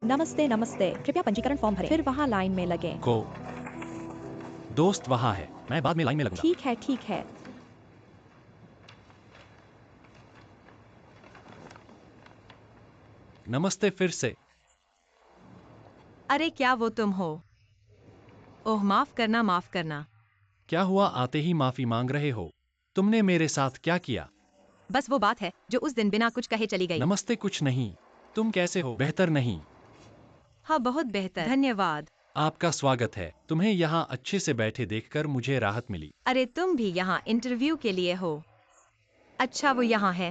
नमस्ते नमस्ते, कृपया पंजीकरण फॉर्म भरें, फिर वहाँ लाइन में लगें। को दोस्त वहां है, मैं बाद में लाइन में लगूंगा। ठीक है, ठीक है। नमस्ते फिर से। अरे क्या वो तुम हो? ओह माफ करना माफ करना। क्या हुआ, आते ही माफी मांग रहे हो? तुमने मेरे साथ क्या किया? बस वो बात है जो उस दिन बिना कुछ कहे चली गई। नमस्ते, कुछ नहीं। तुम कैसे हो? बेहतर नहीं। हाँ बहुत बेहतर, धन्यवाद। आपका स्वागत है। तुम्हें यहाँ अच्छे से बैठे देखकर मुझे राहत मिली। अरे तुम भी यहाँ इंटरव्यू के लिए हो? अच्छा वो यहाँ है।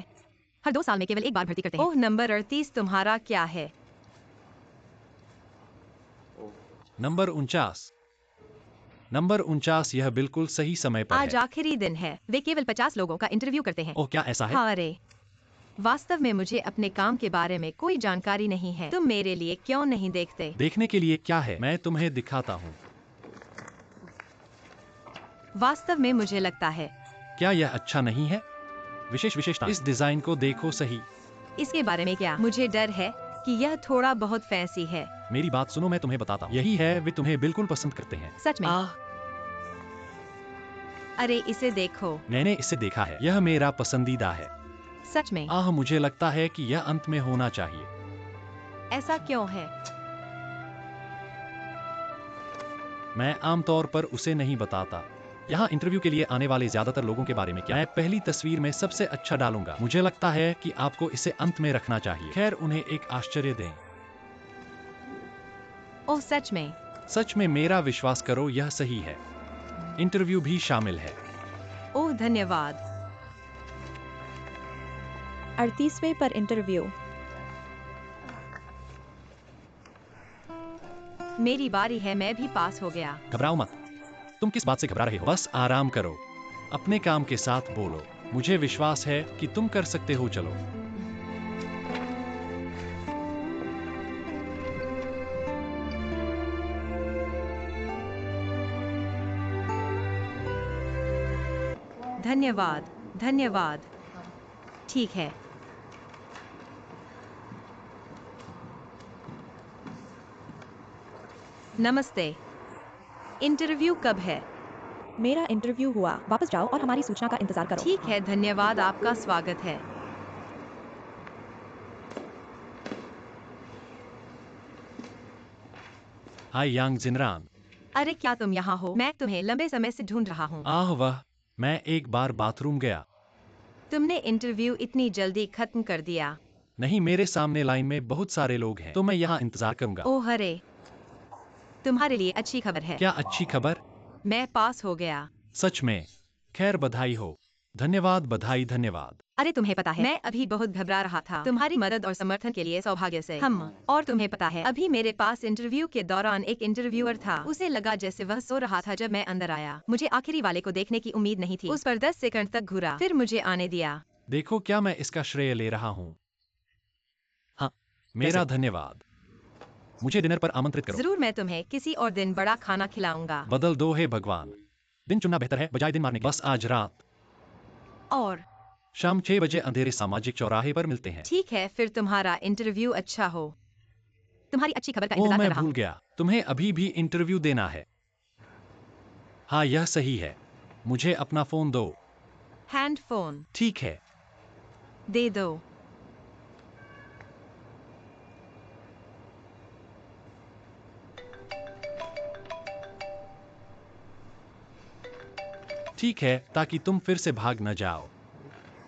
हर 2 साल में केवल एक बार भर्ती करते हैं। ओह नंबर 38 तुम्हारा क्या है? नंबर 49। नंबर 49, यह बिल्कुल सही समय पर आज है। आखिरी दिन है, वे केवल 50 लोगों का इंटरव्यू करते हैं। ओह, क्या ऐसा है? हाँ अरे वास्तव में मुझे अपने काम के बारे में कोई जानकारी नहीं है। तुम मेरे लिए क्यों नहीं देखते? देखने के लिए क्या है, मैं तुम्हें दिखाता हूँ। वास्तव में मुझे लगता है क्या यह अच्छा नहीं है? विशेषता, इस डिजाइन को देखो सही। इसके बारे में क्या? मुझे डर है कि यह थोड़ा बहुत फैंसी है। मेरी बात सुनो, मैं तुम्हें बताता हूँ। यही है, वे तुम्हें बिल्कुल पसंद करते हैं। सच में? अरे इसे देखो। मैंने इसे देखा है, यह मेरा पसंदीदा है। सच में? मुझे लगता है कि यह अंत में होना चाहिए। ऐसा क्यों है? मैं आमतौर पर उसे नहीं बताता। यहाँ इंटरव्यू के लिए आने वाले ज्यादातर लोगों के बारे में क्या? मैं पहली तस्वीर में सबसे अच्छा डालूंगा। मुझे लगता है कि आपको इसे अंत में रखना चाहिए। खैर, उन्हें एक आश्चर्य दें। ओह सच में? सच में, मेरा विश्वास करो, यह सही है। इंटरव्यू भी शामिल है। ओह धन्यवाद। 38वें पर इंटरव्यू। मेरी बारी है, मैं भी पास हो गया। घबराओ मत। तुम किस बात से घबरा रहे हो? बस आराम करो। अपने काम के साथ बोलो। मुझे विश्वास है कि तुम कर सकते हो। चलो। धन्यवाद धन्यवाद। ठीक है। नमस्ते। इंटरव्यू कब है? मेरा इंटरव्यू हुआ। वापस जाओ और हमारी सूचना का इंतजार करो। ठीक है, धन्यवाद, आपका स्वागत है। हाय यांग जिनरान। अरे क्या तुम यहाँ हो? मैं तुम्हें लंबे समय से ढूंढ रहा हूँ। वाह, मैं एक बार बाथरूम गया। तुमने इंटरव्यू इतनी जल्दी खत्म कर दिया? नहीं, मेरे सामने लाइन में बहुत सारे लोग हैं, तो मैं यहाँ इंतजार करूंगा। ओह अरे, तुम्हारे लिए अच्छी खबर है। क्या अच्छी खबर? मैं पास हो गया। सच में? खैर, बधाई हो। धन्यवाद, बधाई, धन्यवाद। अरे तुम्हें पता है, मैं अभी बहुत घबरा रहा था। तुम्हारी मदद और समर्थन के लिए सौभाग्य से हम। और तुम्हें पता है, अभी मेरे पास इंटरव्यू के दौरान एक इंटरव्यूअर था। उसे लगा जैसे वह सो रहा था जब मैं अंदर आया। मुझे आखिरी वाले को देखने की उम्मीद नहीं थी। उस पर 10 सेकंड तक घूरा, फिर मुझे आने दिया। देखो, क्या मैं इसका श्रेय ले रहा हूँ? हाँ, मेरा धन्यवाद। मुझे डिनर पर आमंत्रित करो। जरूर, मैं तुम्हें किसी और दिन बड़ा खाना खिलाऊंगा। बदल दो, हे भगवान। दिन चुनना बेहतर है बजाय दिन मारने के। बस आज रात और शाम 6 बजे अंधेरे सामाजिक चौराहे पर मिलते हैं। ठीक है, फिर तुम्हारा इंटरव्यू अच्छा हो। तुम्हारी अच्छी खबर का ओह, इंतजार मैं कर रहा भूल हूँ। गया, तुम्हें अभी भी इंटरव्यू देना है। हाँ, यह सही है। मुझे अपना फोन दो। हैंड फोन ठीक है। दे दो। ठीक है, ताकि तुम फिर से भाग न जाओ।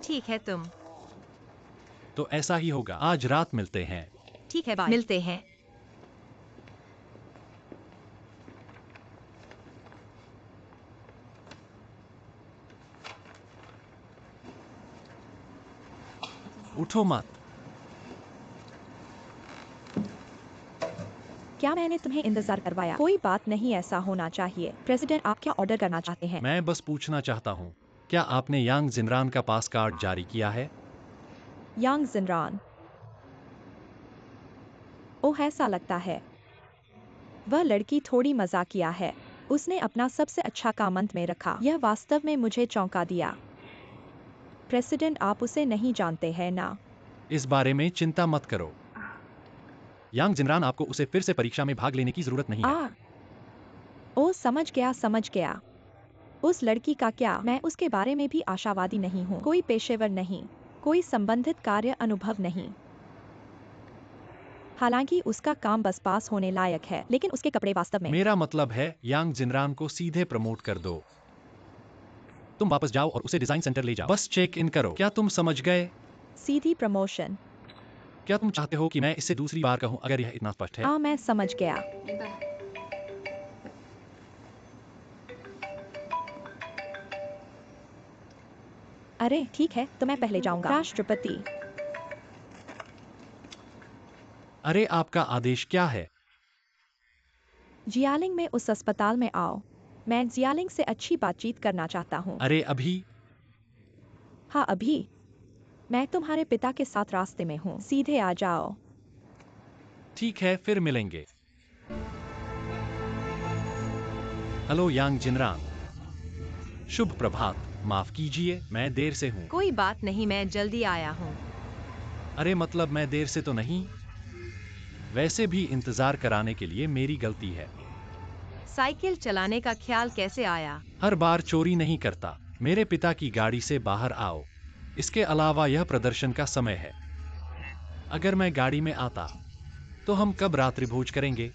ठीक है तुम। तो ऐसा ही होगा। आज रात मिलते हैं। ठीक है, बाय। मिलते हैं। उठो मत। क्या मैंने तुम्हें इंतजार करवाया? कोई बात नहीं, ऐसा होना चाहिए। प्रेसिडेंट, आप क्या ऑर्डर करना चाहते हैं? मैं बस पूछना चाहता हूँ, क्या आपने यांग जिनरान का पास कार्ड जारी किया है? यांग जिनरान। ओह, ऐसा लगता है वह लड़की थोड़ी मजाकिया है। उसने अपना सबसे अच्छा काम अंत में रखा। यह वास्तव में मुझे चौंका दिया। प्रेसिडेंट, आप उसे नहीं जानते हैं ना? इस बारे में चिंता मत करो। यांग जिनरान, आपको उसे फिर से परीक्षा में भाग लेने की जरूरत नहीं है। आ ओ समझ गया समझ गया। उस लड़की का क्या? मैं उसके बारे में भी आशावादी नहीं हूँ। कोई पेशेवर नहीं, कोई संबंधित कार्य अनुभव नहीं। हालांकि उसका काम बस पास होने लायक है, लेकिन उसके कपड़े वास्तव में। मेरा मतलब है यांग जिनरान को सीधे प्रमोट कर दो। तुम वापस जाओ और उसे डिजाइन सेंटर ले जाओ। बस चेक इन करो। क्या तुम समझ गए? सीधी प्रमोशन। क्या तुम चाहते हो कि मैं इसे दूसरी बार कहूं अगर यह इतना स्पष्ट है? मैं समझ गया। अरे ठीक है, तो मैं पहले जाऊंगा। राष्ट्रपति। अरे आपका आदेश क्या है? जियालिंग में उस अस्पताल में आओ। मैं जियालिंग से अच्छी बातचीत करना चाहता हूँ। अरे अभी? हाँ अभी। मैं तुम्हारे पिता के साथ रास्ते में हूँ, सीधे आ जाओ। ठीक है, फिर मिलेंगे। हेलो यांग जिनरान। शुभ प्रभात। माफ कीजिए, मैं देर से हूँ। कोई बात नहीं, मैं जल्दी आया हूँ। अरे मतलब मैं देर से तो नहीं। वैसे भी इंतजार कराने के लिए मेरी गलती है। साइकिल चलाने का ख्याल कैसे आया? हर बार चोरी नहीं करता। मेरे पिता की गाड़ी से बाहर आओ। इसके अलावा यह प्रदर्शन का समय है। अगर मैं गाड़ी में आता तो हम कब रात्रि भोज करेंगे?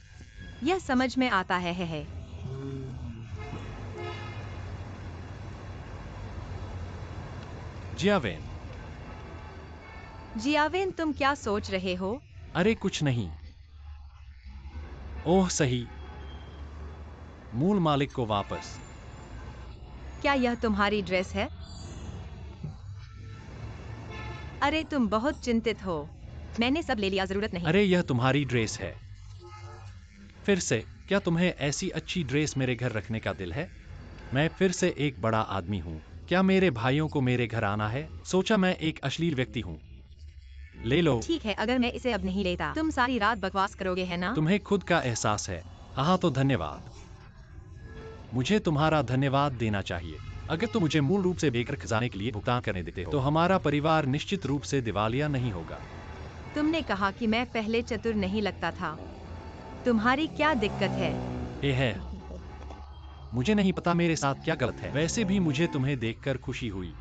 यह समझ में आता है। जियावेन। जियावेन, तुम क्या सोच रहे हो? अरे कुछ नहीं। ओह सही। मूल मालिक को वापस। क्या यह तुम्हारी ड्रेस है? अरे तुम बहुत चिंतित हो। मैंने सब ले लिया, जरूरत नहीं। अरे यह तुम्हारी ड्रेस है। फिर से, क्या तुम्हें ऐसी अच्छी ड्रेस मेरे घर रखने का दिल है? मैं फिर से एक बड़ा आदमी हूँ। क्या मेरे भाइयों को मेरे घर आना है? सोचा मैं एक अश्लील व्यक्ति हूँ। ले लो। ठीक है, अगर मैं इसे अब नहीं लेता, तुम सारी रात बकवास करोगे, है ना? तुम्हें खुद का एहसास है। हाँ तो धन्यवाद। मुझे तुम्हारा धन्यवाद देना चाहिए। अगर तुम मुझे मूल रूप से बेघर खजाने के लिए भुगतान करने देते हो तो हमारा परिवार निश्चित रूप से दिवालिया नहीं होगा। तुमने कहा कि मैं पहले चतुर नहीं लगता था। तुम्हारी क्या दिक्कत है? ये है। मुझे नहीं पता मेरे साथ क्या गलत है। वैसे भी मुझे तुम्हें देखकर खुशी हुई।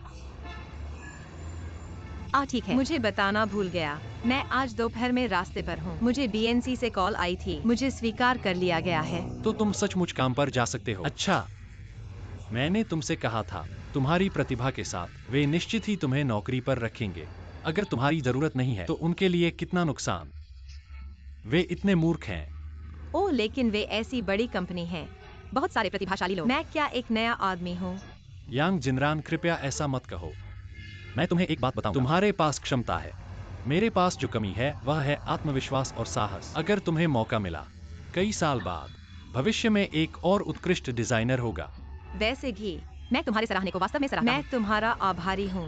ठीक है, मुझे बताना भूल गया। मैं आज दोपहर में रास्ते पर हूँ। मुझे बीएनसी से कॉल आई थी। मुझे स्वीकार कर लिया गया है। तो तुम सचमुच काम पर जा सकते हो। अच्छा, मैंने तुमसे कहा था, तुम्हारी प्रतिभा के साथ वे निश्चित ही तुम्हें नौकरी पर रखेंगे। अगर तुम्हारी जरूरत नहीं है तो उनके लिए कितना नुकसान। वे इतने मूर्ख हैं। ओह, लेकिन वे ऐसी बड़ी कंपनी है, बहुत सारे प्रतिभाशाली लोग। मैं क्या एक नया आदमी हूँ? यांग जिनरान, कृपया ऐसा मत कहो। मैं तुम्हें एक बात बताऊं, तुम्हारे पास क्षमता है। मेरे पास जो कमी है वह है आत्मविश्वास और साहस। अगर तुम्हें मौका मिला, कई साल बाद भविष्य में एक और उत्कृष्ट डिजाइनर होगा। वैसे भी मैं तुम्हारे सराहने को वास्तव में सराहता हूँ। मैं तुम्हारा आभारी हूँ।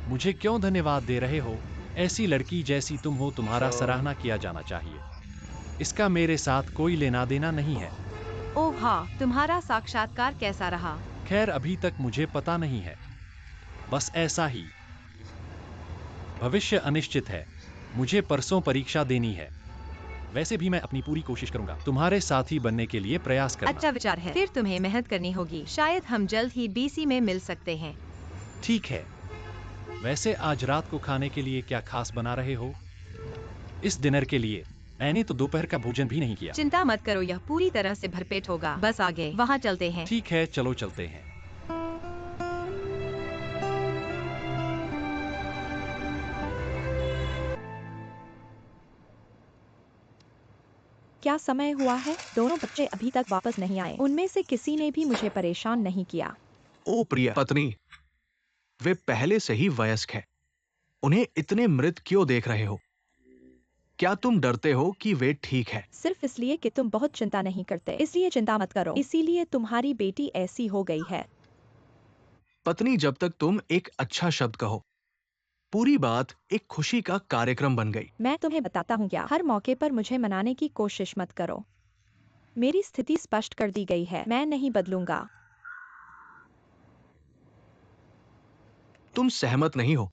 मुझे क्यों धन्यवाद दे रहे हो? ऐसी लड़की जैसी तुम हो, तुम्हारा सराहना किया जाना चाहिए। इसका मेरे साथ कोई लेना देना नहीं है। ओह हाँ, तुम्हारा साक्षात्कार कैसा रहा? खैर अभी तक मुझे पता नहीं है। बस ऐसा ही। भविष्य अनिश्चित है। मुझे परसों परीक्षा देनी है। वैसे भी मैं अपनी पूरी कोशिश करूंगा। तुम्हारे साथी बनने के लिए प्रयास करना। अच्छा विचार है। फिर तुम्हें मेहनत करनी होगी। शायद हम जल्द ही बीसी में मिल सकते हैं। ठीक है। वैसे आज रात को खाने के लिए क्या खास बना रहे हो? इस डिनर के लिए मैंने तो दोपहर का भोजन भी नहीं किया। चिंता मत करो, यह पूरी तरह से भरपेट होगा। बस आगे वहाँ चलते हैं। ठीक है, चलो चलते हैं। क्या समय हुआ है? दोनों बच्चे अभी तक वापस नहीं आए। उनमें से किसी ने भी मुझे परेशान नहीं किया। ओ प्रिय पत्नी, वे पहले से ही वयस्क है। उन्हें इतने मृत क्यों देख रहे हो? क्या तुम डरते हो कि वे ठीक है? सिर्फ इसलिए कि तुम बहुत चिंता नहीं करते, इसलिए चिंता मत करो। इसीलिए तुम्हारी बेटी ऐसी हो गई है। पत्नी, जब तक तुम एक अच्छा शब्द कहो, पूरी बात एक खुशी का कार्यक्रम बन गई। मैं तुम्हें बताता हूँ क्या, हर मौके पर मुझे मनाने की कोशिश मत करो। मेरी स्थिति स्पष्ट कर दी गई है, मैं नहीं बदलूंगा। तुम सहमत नहीं हो?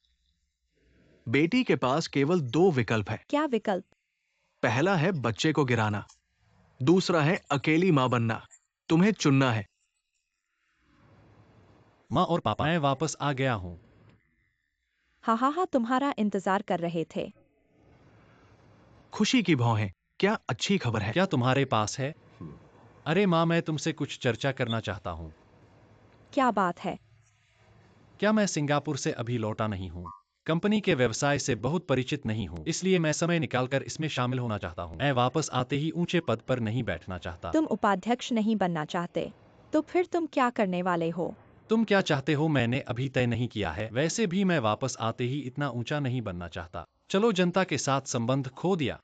बेटी के पास केवल दो विकल्प है। क्या विकल्प? पहला है बच्चे को गिराना, दूसरा है अकेली मां बनना। तुम्हें चुनना है। माँ और पापा, मैं वापस आ गया हूँ। हाँ हाँ हाँ, तुम्हारा इंतजार कर रहे थे। खुशी की भौहें, क्या अच्छी खबर है। क्या तुम्हारे पास है? अरे माँ, मैं तुमसे कुछ चर्चा करना चाहता हूँ। क्या बात है? क्या मैं सिंगापुर से अभी लौटा नहीं हूँ। कंपनी के व्यवसाय से बहुत परिचित नहीं हूँ, इसलिए मैं समय निकालकर इसमें शामिल होना चाहता हूँ। मैं वापस आते ही ऊंचे पद पर नहीं बैठना चाहता। तुम उपाध्यक्ष नहीं बनना चाहते, तो फिर तुम क्या करने वाले हो? तुम क्या चाहते हो मैंने अभी तय नहीं किया है। वैसे भी मैं वापस आते ही इतना ऊंचा नहीं बनना चाहता। चलो, जनता के साथ संबंध खो दिया।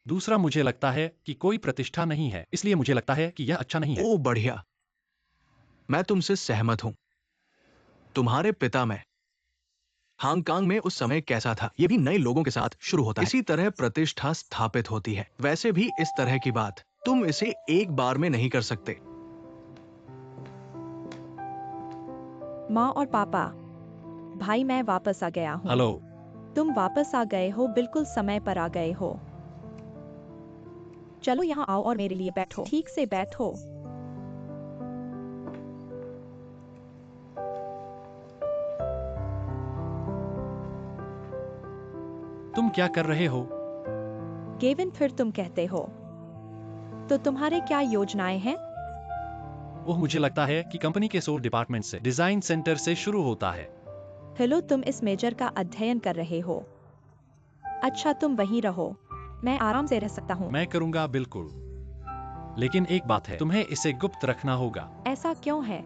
दूसरा, मुझे लगता है कि कोई प्रतिष्ठा नहीं है, इसलिए मुझे लगता है कि यह अच्छा नहीं है। ओ बढ़िया, मैं तुमसे सहमत हूं। तुम्हारे पिता में हांगकांग में उस समय कैसा था, ये भी नए लोगों के साथ शुरू होता है। इसी तरह प्रतिष्ठा स्थापित होती है। वैसे भी इस तरह की बात तुम इसे एक बार में नहीं कर सकते। माँ और पापा, भाई मैं वापस आ गया हूँ। हेलो। तुम वापस आ गए हो, बिल्कुल समय पर आ गए हो। चलो यहाँ आओ और मेरे लिए बैठो। ठीक से बैठो। तुम क्या कर रहे हो? गेविन, फिर तुम कहते हो। तो तुम्हारे क्या योजनाएं हैं? ओह, मुझे लगता है कि कंपनी के सोल डिपार्टमेंट से, डिजाइन सेंटर से शुरू होता है। हेलो, तुम इस मेजर का अध्ययन कर रहे हो। अच्छा, तुम वहीं रहो, मैं आराम से रह सकता हूँ। मैं करूंगा, बिल्कुल। लेकिन एक बात है, तुम्हें इसे गुप्त रखना होगा। ऐसा क्यों है?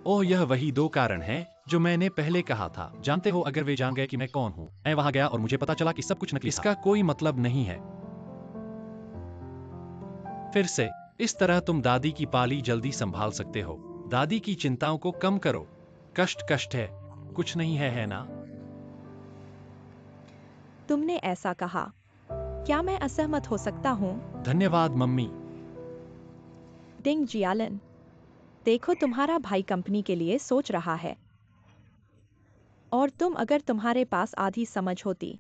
ओह, यह वही 2 कारण हैं जो मैंने पहले कहा था। जानते हो, अगर वे जान गए कि मैं कौन हूँ, मैं वहां गया और मुझे पता चला कि सब कुछ नकली था, इसका कोई मतलब नहीं है। फिर से, इस तरह तुम दादी की पाली जल्दी संभाल सकते हो। दादी की चिंताओं को कम करो। कष्ट है, कुछ नहीं है, है ना? तुमने ऐसा कहा। क्या मैं असहमत हो सकता हूँ? धन्यवाद मम्मी। डिंग जियालन, देखो तुम्हारा भाई कंपनी के लिए सोच रहा है। और तुम, अगर तुम्हारे पास आधी समझ होती।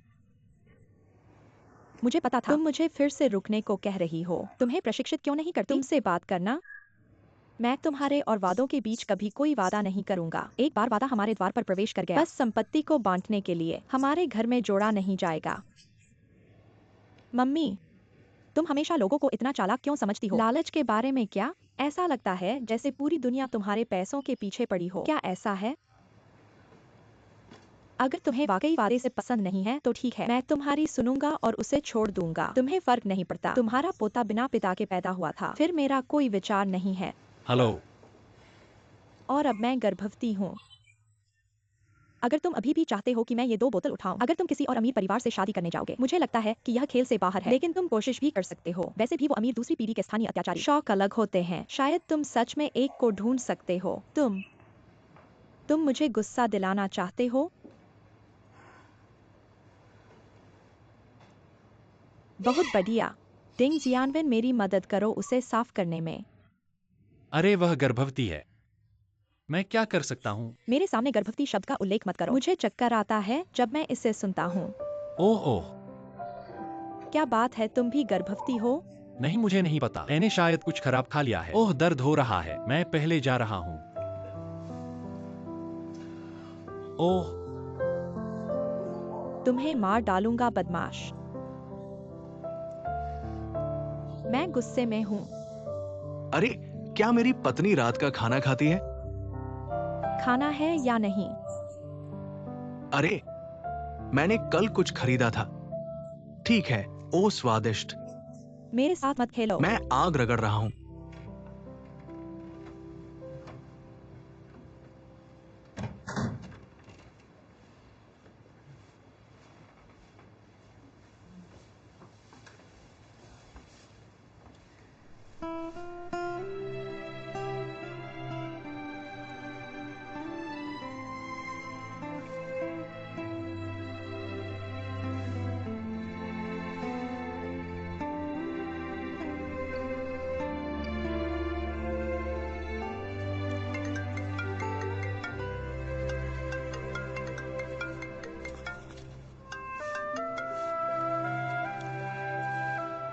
मुझे पता था। तुम मुझे फिर से रुकने को कह रही हो। तुम्हें प्रशिक्षित क्यों नहीं करती? तुमसे बात करना। मैं तुम्हारे और वादों के बीच कभी कोई वादा नहीं करूंगा। एक बार वादा हमारे द्वार पर प्रवेश कर गया, बस संपत्ति को बांटने के लिए हमारे घर में जोड़ा नहीं जाएगा। मम्मी, तुम हमेशा लोगों को इतना चालाक क्यों समझती हो? लालच के बारे में क्या? ऐसा लगता है जैसे पूरी दुनिया तुम्हारे पैसों के पीछे पड़ी हो। क्या ऐसा है? अगर तुम्हें वाकई वादे से पसंद नहीं है तो ठीक है, मैं तुम्हारी सुनूंगा और उसे छोड़ दूंगा। तुम्हें फर्क नहीं पड़ता। तुम्हारा पोता बिना पिता के पैदा हुआ था। फिर मेरा कोई विचार नहीं है। हेलो। और अब मैं गर्भवती हूँ। अगर तुम अभी भी चाहते हो कि मैं ये 2 बोतल उठाऊं, अगर तुम किसी और अमीर परिवार से शादी करने जाओगे, मुझे लगता है कि यह खेल से बाहर है, लेकिन तुम कोशिश भी कर सकते हो। वैसे भी वो अमीर दूसरी पीढ़ी के स्थानीय अत्याचारी। शौक अलग होते हैं। शायद तुम सच में एक को ढूंढ सकते हो। तुम मुझे गुस्सा दिलाना चाहते हो? बहुत बढ़िया। डिंग जियानविन, मेरी मदद करो उसे साफ करने में। अरे, वह गर्भवती है। मैं क्या कर सकता हूँ? मेरे सामने गर्भवती शब्द का उल्लेख मत करो। मुझे चक्कर आता है जब मैं इसे सुनता हूँ। ओह ओह। क्या बात है, तुम भी गर्भवती हो? नहीं, मुझे नहीं पता। मैंने शायद कुछ खराब खा लिया है। ओह, दर्द हो रहा है। मैं पहले जा रहा हूँ। ओह। तुम्हें मार डालूंगा, बदमाश। मैं गुस्से में हूँ। अरे, क्या मेरी पत्नी रात का खाना खाती है? खाना है या नहीं? अरे, मैंने कल कुछ खरीदा था। ठीक है। ओ स्वादिष्ट। मेरे साथ मत खेलो। मैं आग रगड़ रहा हूं।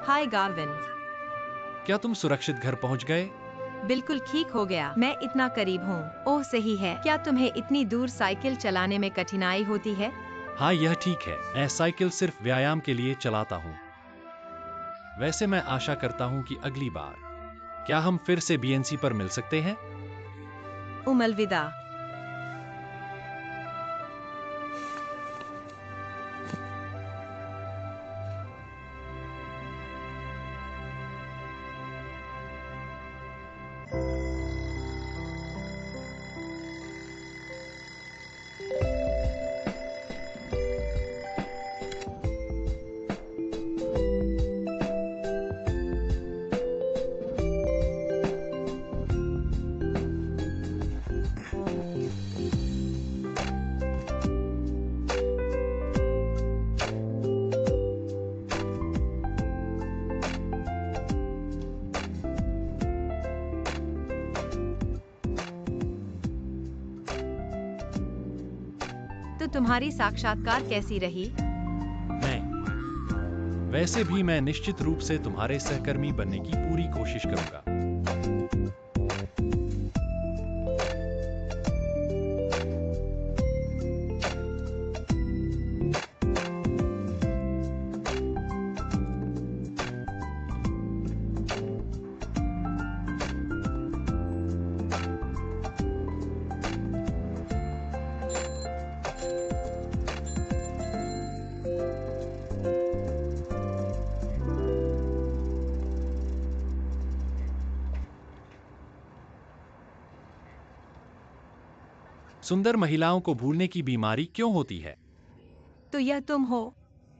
हाय गार्विन। क्या तुम सुरक्षित घर पहुंच गए? बिल्कुल ठीक हो गया, मैं इतना करीब हूँ। ओह सही है। क्या तुम्हें इतनी दूर साइकिल चलाने में कठिनाई होती है? हाँ यह ठीक है, मैं साइकिल सिर्फ व्यायाम के लिए चलाता हूँ। वैसे मैं आशा करता हूँ कि अगली बार क्या हम फिर से बीएनसी पर मिल सकते हैं? अलविदा। तो तुम्हारी साक्षात्कार कैसी रही? वैसे भी मैं निश्चित रूप से तुम्हारे सहकर्मी बनने की पूरी कोशिश करूंगा। सुंदर महिलाओं को भूलने की बीमारी क्यों होती है? तो यह तुम हो?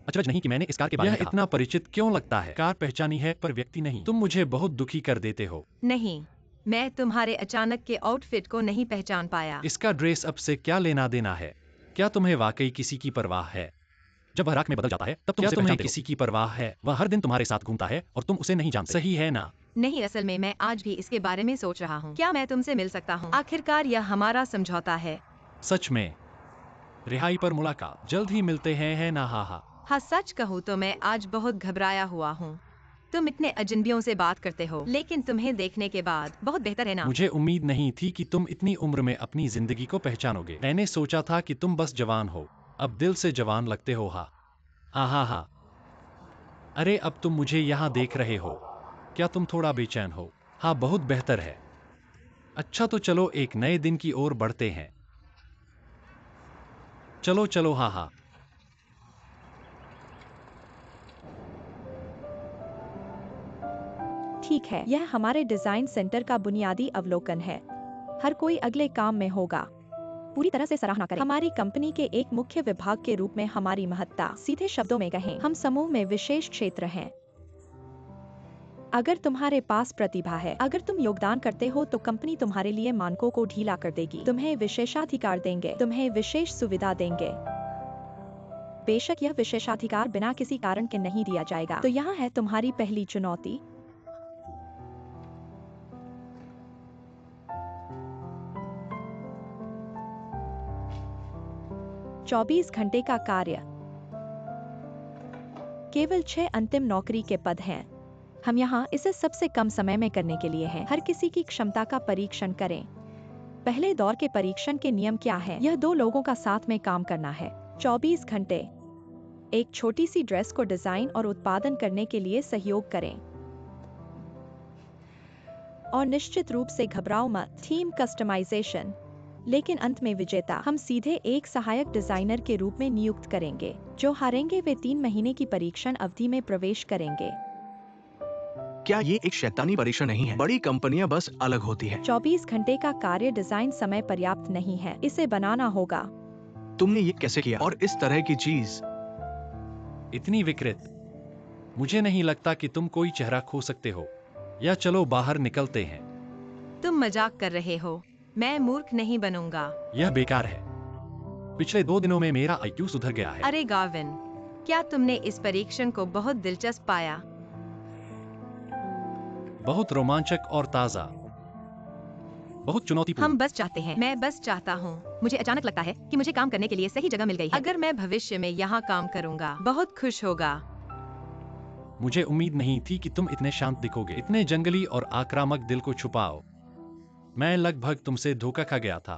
अचरज नहीं कि मैंने इस कार के बारे में कहा। इतना परिचित क्यों लगता है? कार पहचानी है पर व्यक्ति नहीं। तुम मुझे बहुत दुखी कर देते हो। नहीं, मैं तुम्हारे अचानक के आउटफिट को नहीं पहचान पाया। इसका ड्रेस अप से क्या लेना देना है? क्या तुम्हें वाकई किसी की परवाह है? जब वह राख में बदल जाता है तब तुम उसे तुम्हें पहचानते हो। किसी की परवाह है? वह हर दिन तुम्हारे साथ घूमता है और तुम उसे नहीं जानते। सही है ना? नहीं, असल में मैं आज भी इसके बारे में सोच रहा हूँ। क्या मैं तुमसे मिल सकता हूँ? आखिरकार यह हमारा समझौता है। सच में? रिहाई पर मुलाकात जल्द ही मिलते हैं, है ना? हाँ, सच कहूँ तो मैं आज बहुत घबराया हुआ हूँ। तुम इतने अजनबियों से बात करते हो, लेकिन तुम्हें देखने के बाद बहुत बेहतर है ना? मुझे उम्मीद नहीं थी कि तुम इतनी उम्र में अपनी जिंदगी को पहचानोगे। मैंने सोचा था कि तुम बस जवान हो। अब दिल से जवान लगते हो। हा। अरे अब तुम मुझे यहाँ देख रहे हो। क्या तुम थोड़ा बेचैन हो? हाँ बहुत बेहतर है। अच्छा तो चलो एक नए दिन की ओर बढ़ते हैं। चलो हाँ। ठीक है, यह हमारे डिजाइन सेंटर का बुनियादी अवलोकन है। हर कोई अगले काम में होगा। पूरी तरह से सराहना करें। हमारी कंपनी के एक मुख्य विभाग के रूप में हमारी महत्ता, सीधे शब्दों में कहें, हम समूह में विशेष क्षेत्र हैं। अगर तुम्हारे पास प्रतिभा है, अगर तुम योगदान करते हो तो कंपनी तुम्हारे लिए मानकों को ढीला कर देगी, तुम्हें विशेषाधिकार देंगे, तुम्हें विशेष सुविधा देंगे। बेशक यह विशेषाधिकार बिना किसी कारण के नहीं दिया जाएगा। तो यहाँ है तुम्हारी पहली चुनौती। चौबीस घंटे का कार्य। केवल 6 अंतिम नौकरी के पद हैं। हम यहाँ इसे सबसे कम समय में करने के लिए हैं। हर किसी की क्षमता का परीक्षण करें। पहले दौर के परीक्षण के नियम क्या है? यह 2 लोगों का साथ में काम करना है। 24 घंटे। एक छोटी सी ड्रेस को डिजाइन और उत्पादन करने के लिए सहयोग करें। और निश्चित रूप से घबराओ मत, थीम कस्टमाइजेशन। लेकिन अंत में विजेता हम सीधे एक सहायक डिजाइनर के रूप में नियुक्त करेंगे। जो हारेंगे वे 3 महीने की परीक्षण अवधि में प्रवेश करेंगे। क्या ये एक शैतानी परीक्षा नहीं है? बड़ी कंपनियां बस अलग होती हैं। 24 घंटे का कार्य डिजाइन समय पर्याप्त नहीं है, इसे बनाना होगा। तुमने ये कैसे किया? और इस तरह की चीज इतनी विकृत। मुझे नहीं लगता कि तुम कोई चेहरा खो सकते हो। या चलो बाहर निकलते हैं। तुम मजाक कर रहे हो। मैं मूर्ख नहीं बनूंगा। यह बेकार है। पिछले 2 दिनों में मेरा IQ सुधर गया है। अरे गार्विन, क्या तुमने इस परीक्षण को बहुत दिलचस्प पाया? बहुत रोमांचक और ताजा। बहुत चुनौतीपूर्ण। हम बस चाहते हैं, मैं बस चाहता हूँ। मुझे अचानक लगता है कि मुझे काम करने के लिए सही जगह मिल गई है। अगर मैं भविष्य में यहाँ काम करूँगा, बहुत खुश होगा। मुझे उम्मीद नहीं थी कि तुम इतने शांत दिखोगे, इतने जंगली और आक्रामक। दिल को छुपाओ। मैं लगभग तुमसे धोखा खा गया था।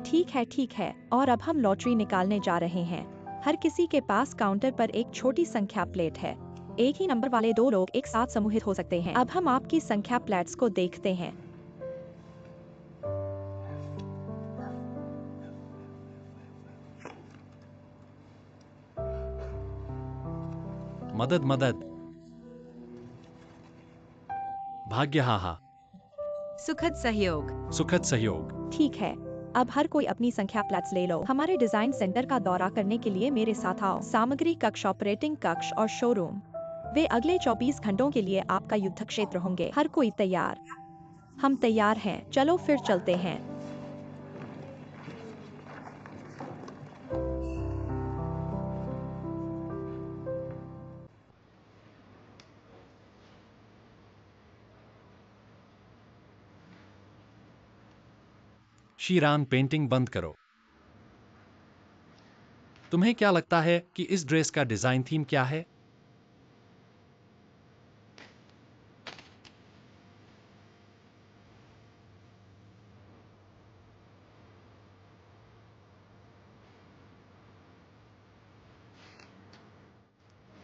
ठीक है। और अब हम लॉटरी निकालने जा रहे हैं। हर किसी के पास काउंटर पर एक छोटी संख्या प्लेट है। एक ही नंबर वाले 2 लोग एक साथ समूहित हो सकते हैं। अब हम आपकी संख्या प्लेट्स को देखते हैं। मदद मदद। भाग्य। हा। सुखद सहयोग। सुखद सहयोग। ठीक है। अब हर कोई अपनी संख्या प्लेट्स ले लो। हमारे डिजाइन सेंटर का दौरा करने के लिए मेरे साथ आओ। सामग्री कक्ष, ऑपरेटिंग कक्ष और शोरूम, वे अगले 24 घंटों के लिए आपका युद्ध क्षेत्र होंगे। हर कोई तैयार? हम तैयार हैं। चलो फिर चलते हैं। शीरान, पेंटिंग बंद करो। तुम्हें क्या लगता है कि इस ड्रेस का डिजाइन थीम क्या है?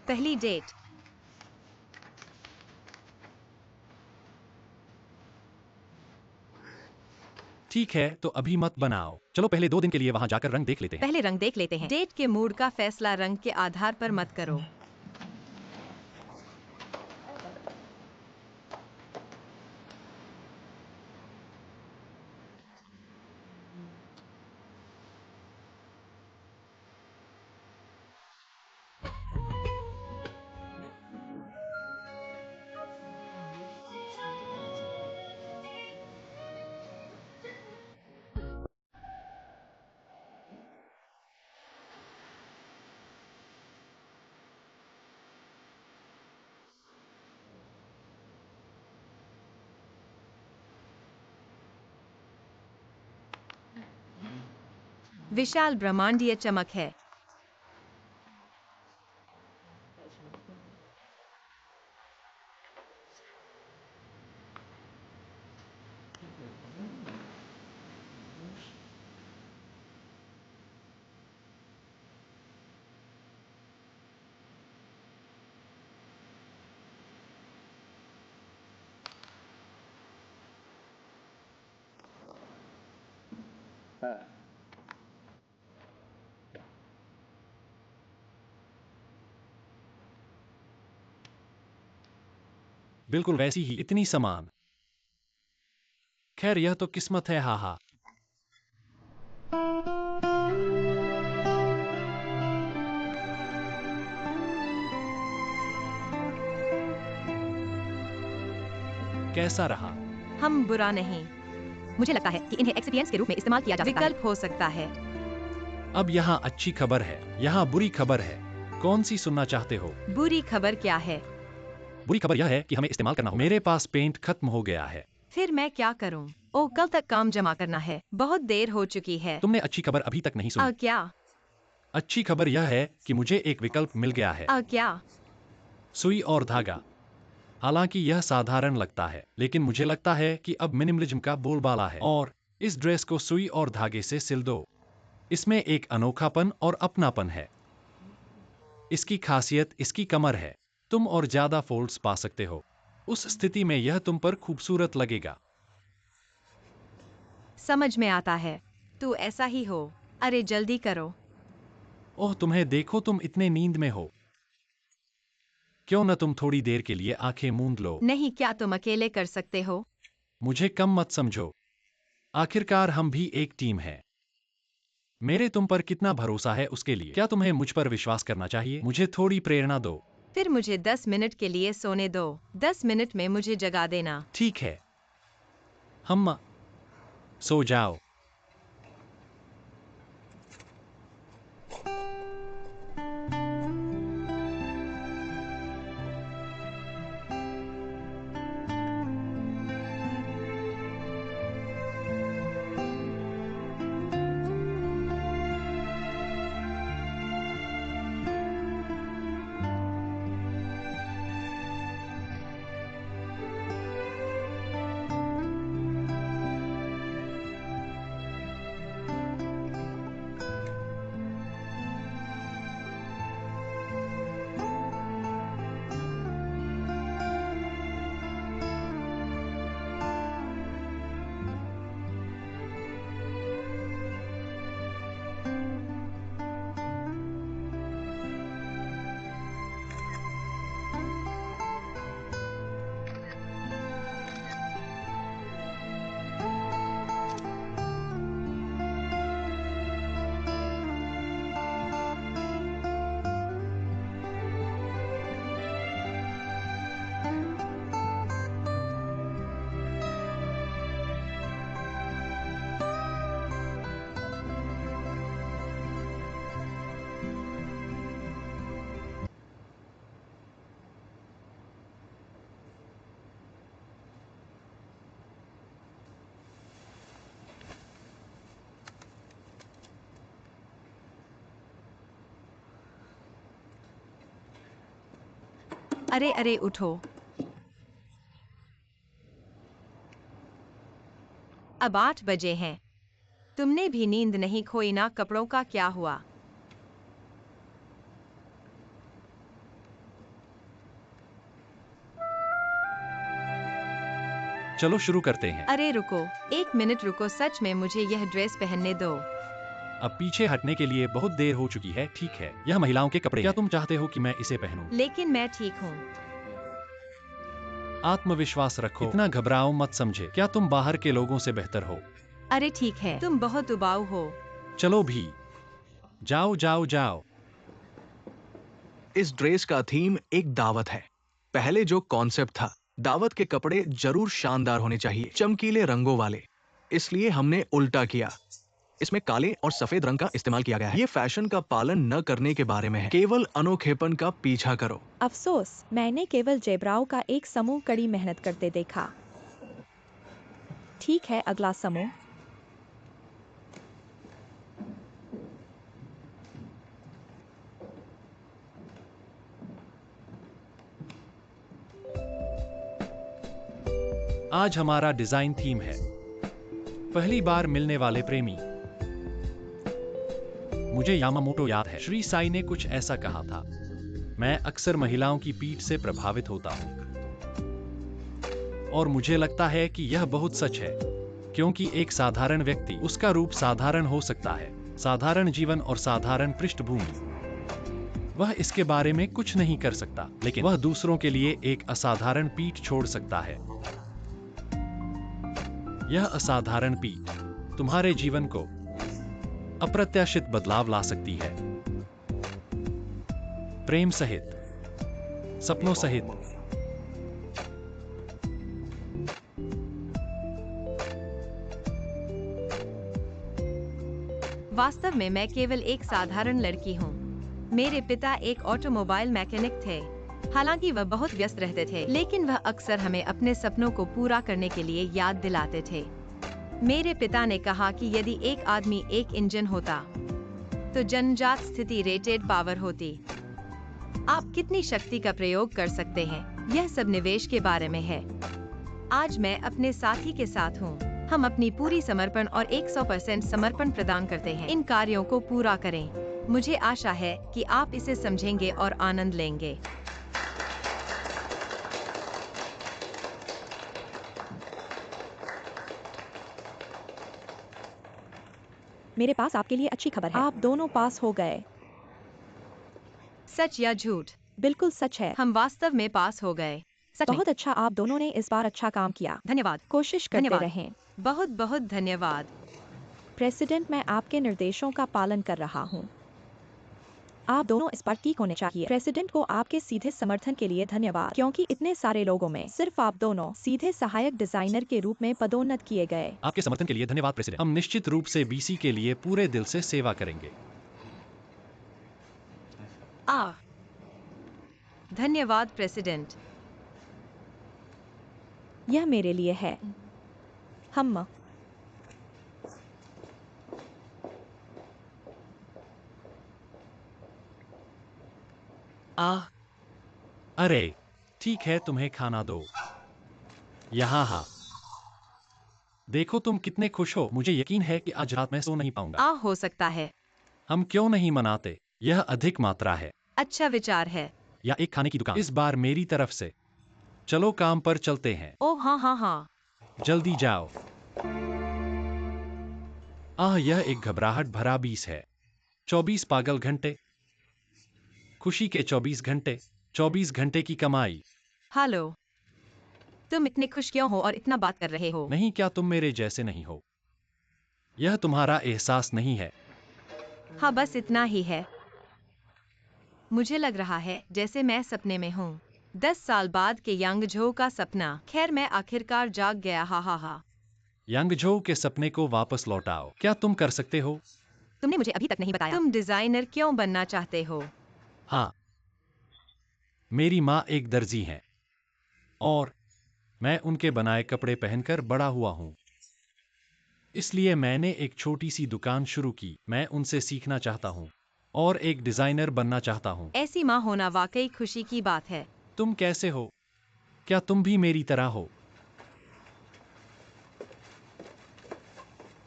पहली डेट। ठीक है, तो अभी मत बनाओ। चलो पहले 2 दिन के लिए वहां जाकर रंग देख लेते हैं। पहले रंग देख लेते हैं। डेट के मूड का फैसला रंग के आधार पर मत करो। विशाल ब्रह्मांडीय चमक है। बिल्कुल वैसी ही, इतनी समान। खैर, यह तो किस्मत है। हा। कैसा रहा? हम बुरा नहीं। मुझे लगता है कि इन्हें एक्सपीरियंस के रूप में इस्तेमाल किया जा सकता है। विकल्प हो सकता है। अब यहाँ अच्छी खबर है, यहाँ बुरी खबर है। कौन सी सुनना चाहते हो? बुरी खबर क्या है? बुरी खबर यह है कि हमें इस्तेमाल करना हो। मेरे पास पेंट खत्म हो गया है। फिर मैं क्या करूं? ओह, कल तक काम जमा करना है। बहुत देर हो चुकी है। तुमने अच्छी खबर अभी तक नहीं सुनी। क्या? अच्छी खबर यह है कि मुझे एक विकल्प मिल गया है। क्या? सुई और धागा। हालांकि यह साधारण लगता है, लेकिन मुझे लगता है कि अब मिनिमलिज्म का बोलबाला है। और इस ड्रेस को सुई और धागे से सिल दो। इसमें एक अनोखापन और अपनापन है। इसकी खासियत इसकी कमर है। तुम और ज्यादा फोल्ड्स पा सकते हो। उस स्थिति में यह तुम पर खूबसूरत लगेगा। समझ में आता है। तू ऐसा ही हो। अरे जल्दी करो। ओह, तुम्हें देखो, तुम इतने नींद में हो। क्यों न तुम थोड़ी देर के लिए आंखें मूंद लो? नहीं, क्या तुम अकेले कर सकते हो? मुझे कम मत समझो। आखिरकार हम भी एक टीम है। मेरे तुम पर कितना भरोसा है उसके लिए। क्या तुम्हें मुझ पर विश्वास करना चाहिए? मुझे थोड़ी प्रेरणा दो। फिर मुझे 10 मिनट के लिए सोने दो। 10 मिनट में मुझे जगा देना। ठीक है। हम सो जाओ। अरे अरे उठो। अब 8 बजे हैं। तुमने भी नींद नहीं खोई ना? कपड़ों का क्या हुआ? चलो शुरू करते हैं। अरे रुको, 1 मिनट रुको, सच में मुझे यह ड्रेस पहनने दो। अब पीछे हटने के लिए बहुत देर हो चुकी है। ठीक है, यह महिलाओं के कपड़े। क्या तुम चाहते हो कि मैं इसे पहनूं? लेकिन मैं ठीक हूँ। आत्मविश्वास रखो, इतना घबराओ मत। समझे? क्या तुम बाहर के लोगों से बेहतर हो? अरे ठीक है, तुम बहुत उबाऊ हो। चलो भी, जाओ जाओ जाओ। इस ड्रेस का थीम एक दावत है। पहले जो कॉन्सेप्ट था, दावत के कपड़े जरूर शानदार होने चाहिए, चमकीले रंगों वाले। इसलिए हमने उल्टा किया, इसमें काले और सफेद रंग का इस्तेमाल किया गया है। ये फैशन का पालन न करने के बारे में है, केवल अनोखेपन का पीछा करो। अफसोस, मैंने केवल जेब्राओं का एक समूह कड़ी मेहनत करते देखा। ठीक है, अगला समूह। आज हमारा डिजाइन थीम है पहली बार मिलने वाले प्रेमी। मुझे यामामोटो याद है, श्री साई ने कुछ ऐसा कहा था। मैं अक्सर महिलाओं की पीठ से प्रभावित होता हूं, और मुझे लगता है कि यह बहुत सच है, क्योंकि एक साधारण व्यक्ति, उसका रूप साधारण हो सकता है, साधारण जीवन और साधारण पृष्ठभूमि। वह इसके बारे में कुछ नहीं कर सकता, लेकिन वह दूसरों के लिए एक असाधारण पीठ छोड़ सकता है। यह असाधारण पीठ तुम्हारे जीवन को अप्रत्याशित बदलाव ला सकती है, प्रेम सहित, सपनों सहित। वास्तव में मैं केवल एक साधारण लड़की हूँ। मेरे पिता एक ऑटोमोबाइल मैकेनिक थे। हालांकि वह बहुत व्यस्त रहते थे, लेकिन वह अक्सर हमें अपने सपनों को पूरा करने के लिए याद दिलाते थे। मेरे पिता ने कहा कि यदि एक आदमी एक इंजन होता, तो जन्मजात स्थिति रेटेड पावर होती। आप कितनी शक्ति का प्रयोग कर सकते हैं, यह सब निवेश के बारे में है। आज मैं अपने साथी के साथ हूँ। हम अपनी पूरी समर्पण और 100% समर्पण प्रदान करते हैं। इन कार्यों को पूरा करें। मुझे आशा है कि आप इसे समझेंगे और आनंद लेंगे। मेरे पास आपके लिए अच्छी खबर है, आप दोनों पास हो गए। सच या झूठ? बिल्कुल सच है। हम वास्तव में पास हो गए। सच में? बहुत अच्छा, आप दोनों ने इस बार अच्छा काम किया। धन्यवाद। कोशिश करते धन्यवाद। रहें। बहुत बहुत धन्यवाद। प्रेसिडेंट, मैं आपके निर्देशों का पालन कर रहा हूँ। आप दोनों इस पर ठीक होने चाहिए। प्रेसिडेंट को आपके सीधे समर्थन के लिए धन्यवाद, क्योंकि इतने सारे लोगों में सिर्फ आप दोनों सीधे सहायक डिजाइनर के रूप में पदोन्नत किए गए। आपके समर्थन के लिए धन्यवाद प्रेसिडेंट। हम निश्चित रूप से बीसी के लिए पूरे दिल से सेवा करेंगे। धन्यवाद प्रेसिडेंट। यह मेरे लिए है। हम अरे ठीक है, तुम्हें खाना दो। यहाँ हाँ, देखो तुम कितने खुश हो। मुझे यकीन है कि आज रात मैं सो नहीं पाऊंगा। हो सकता है। हम क्यों नहीं मनाते? यह अधिक मात्रा है। अच्छा विचार है। या एक खाने की दुकान, इस बार मेरी तरफ से। चलो काम पर चलते हैं। ओह हाँ हाँ हाँ। जल्दी जाओ। यह एक घबराहट भरा 20 है। 24 पागल घंटे, खुशी के 24 घंटे, 24 घंटे की कमाई। हेलो, तुम इतने खुश क्यों हो और इतना बात कर रहे हो? नहीं, क्या तुम मेरे जैसे नहीं हो? यह तुम्हारा एहसास नहीं है? हाँ, बस इतना ही है। मुझे लग रहा है जैसे मैं सपने में हूँ। 10 साल बाद के यांगझो का सपना। खैर, मैं आखिरकार जाग गया। हा हा हा। यांगझो के सपने को वापस लौटाओ। क्या तुम कर सकते हो? तुमने मुझे अभी तक नहीं बताया। तुम डिजाइनर क्यों बनना चाहते हो? हाँ, मेरी माँ एक दर्जी हैं, और मैं उनके बनाए कपड़े पहनकर बड़ा हुआ हूँ। इसलिए मैंने एक छोटी सी दुकान शुरू की। मैं उनसे सीखना चाहता हूँ और एक डिजाइनर बनना चाहता हूँ। ऐसी माँ होना वाकई खुशी की बात है। तुम कैसे हो? क्या तुम भी मेरी तरह हो?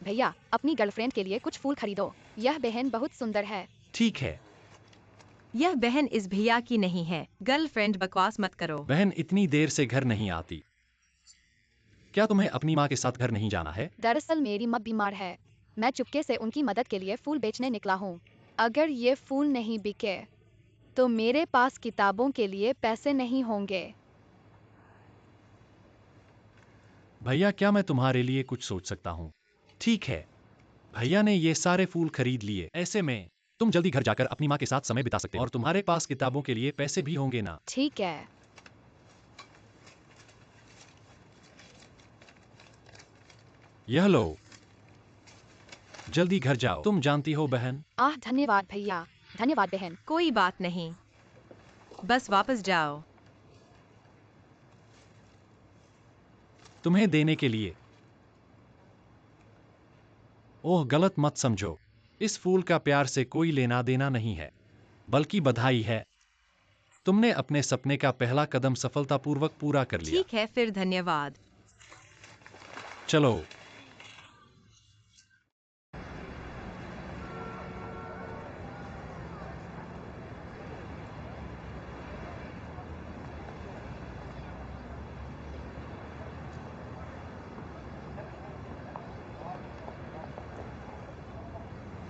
भैया, अपनी गर्लफ्रेंड के लिए कुछ फूल खरीदो। यह बहन बहुत सुंदर है। ठीक है। यह बहन इस भैया की नहीं है। गर्लफ्रेंड बकवास मत करो। बहन इतनी देर से घर नहीं आती। क्या तुम्हें अपनी माँ के साथ घर नहीं जाना है? दरअसल मेरी माँ बीमार है। मैं चुपके से उनकी मदद के लिए फूल बेचने निकला हूँ। अगर ये फूल नहीं बिके तो मेरे पास किताबों के लिए पैसे नहीं होंगे। भैया, क्या मैं तुम्हारे लिए कुछ सोच सकता हूँ? ठीक है। भैया ने ये सारे फूल खरीद लिए। ऐसे में तुम जल्दी घर जाकर अपनी माँ के साथ समय बिता सकते हो और तुम्हारे पास किताबों के लिए पैसे भी होंगे ना। ठीक है। यह लो। जल्दी घर जाओ। तुम जानती हो बहन, धन्यवाद भैया। धन्यवाद बहन। कोई बात नहीं, बस वापस जाओ। तुम्हें देने के लिए। ओह, गलत मत समझो। इस फूल का प्यार से कोई लेना देना नहीं है, बल्कि बधाई है। तुमने अपने सपने का पहला कदम सफलतापूर्वक पूरा कर लिया। ठीक है, फिर धन्यवाद। चलो।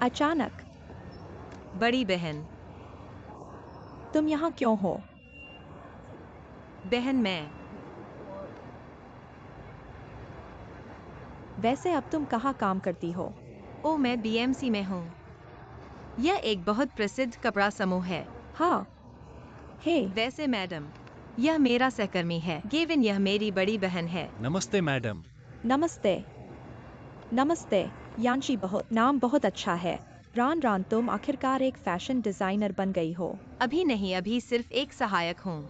अचानक बड़ी बहन। तुम यहाँ क्यों हो? बहन मैं। वैसे अब तुम कहाँ काम करती हो? ओ, मैं बीएमसी में हूँ। यह एक बहुत प्रसिद्ध कपड़ा समूह है। हाँ। हे, वैसे मैडम, यह मेरा सहकर्मी है गेविन। यह मेरी बड़ी बहन है। नमस्ते मैडम। नमस्ते। नमस्ते यांशी। नाम बहुत अच्छा है। रान रान, तुम आखिरकार एक फैशन डिजाइनर बन गई हो। अभी नहीं, अभी सिर्फ एक सहायक हूँ।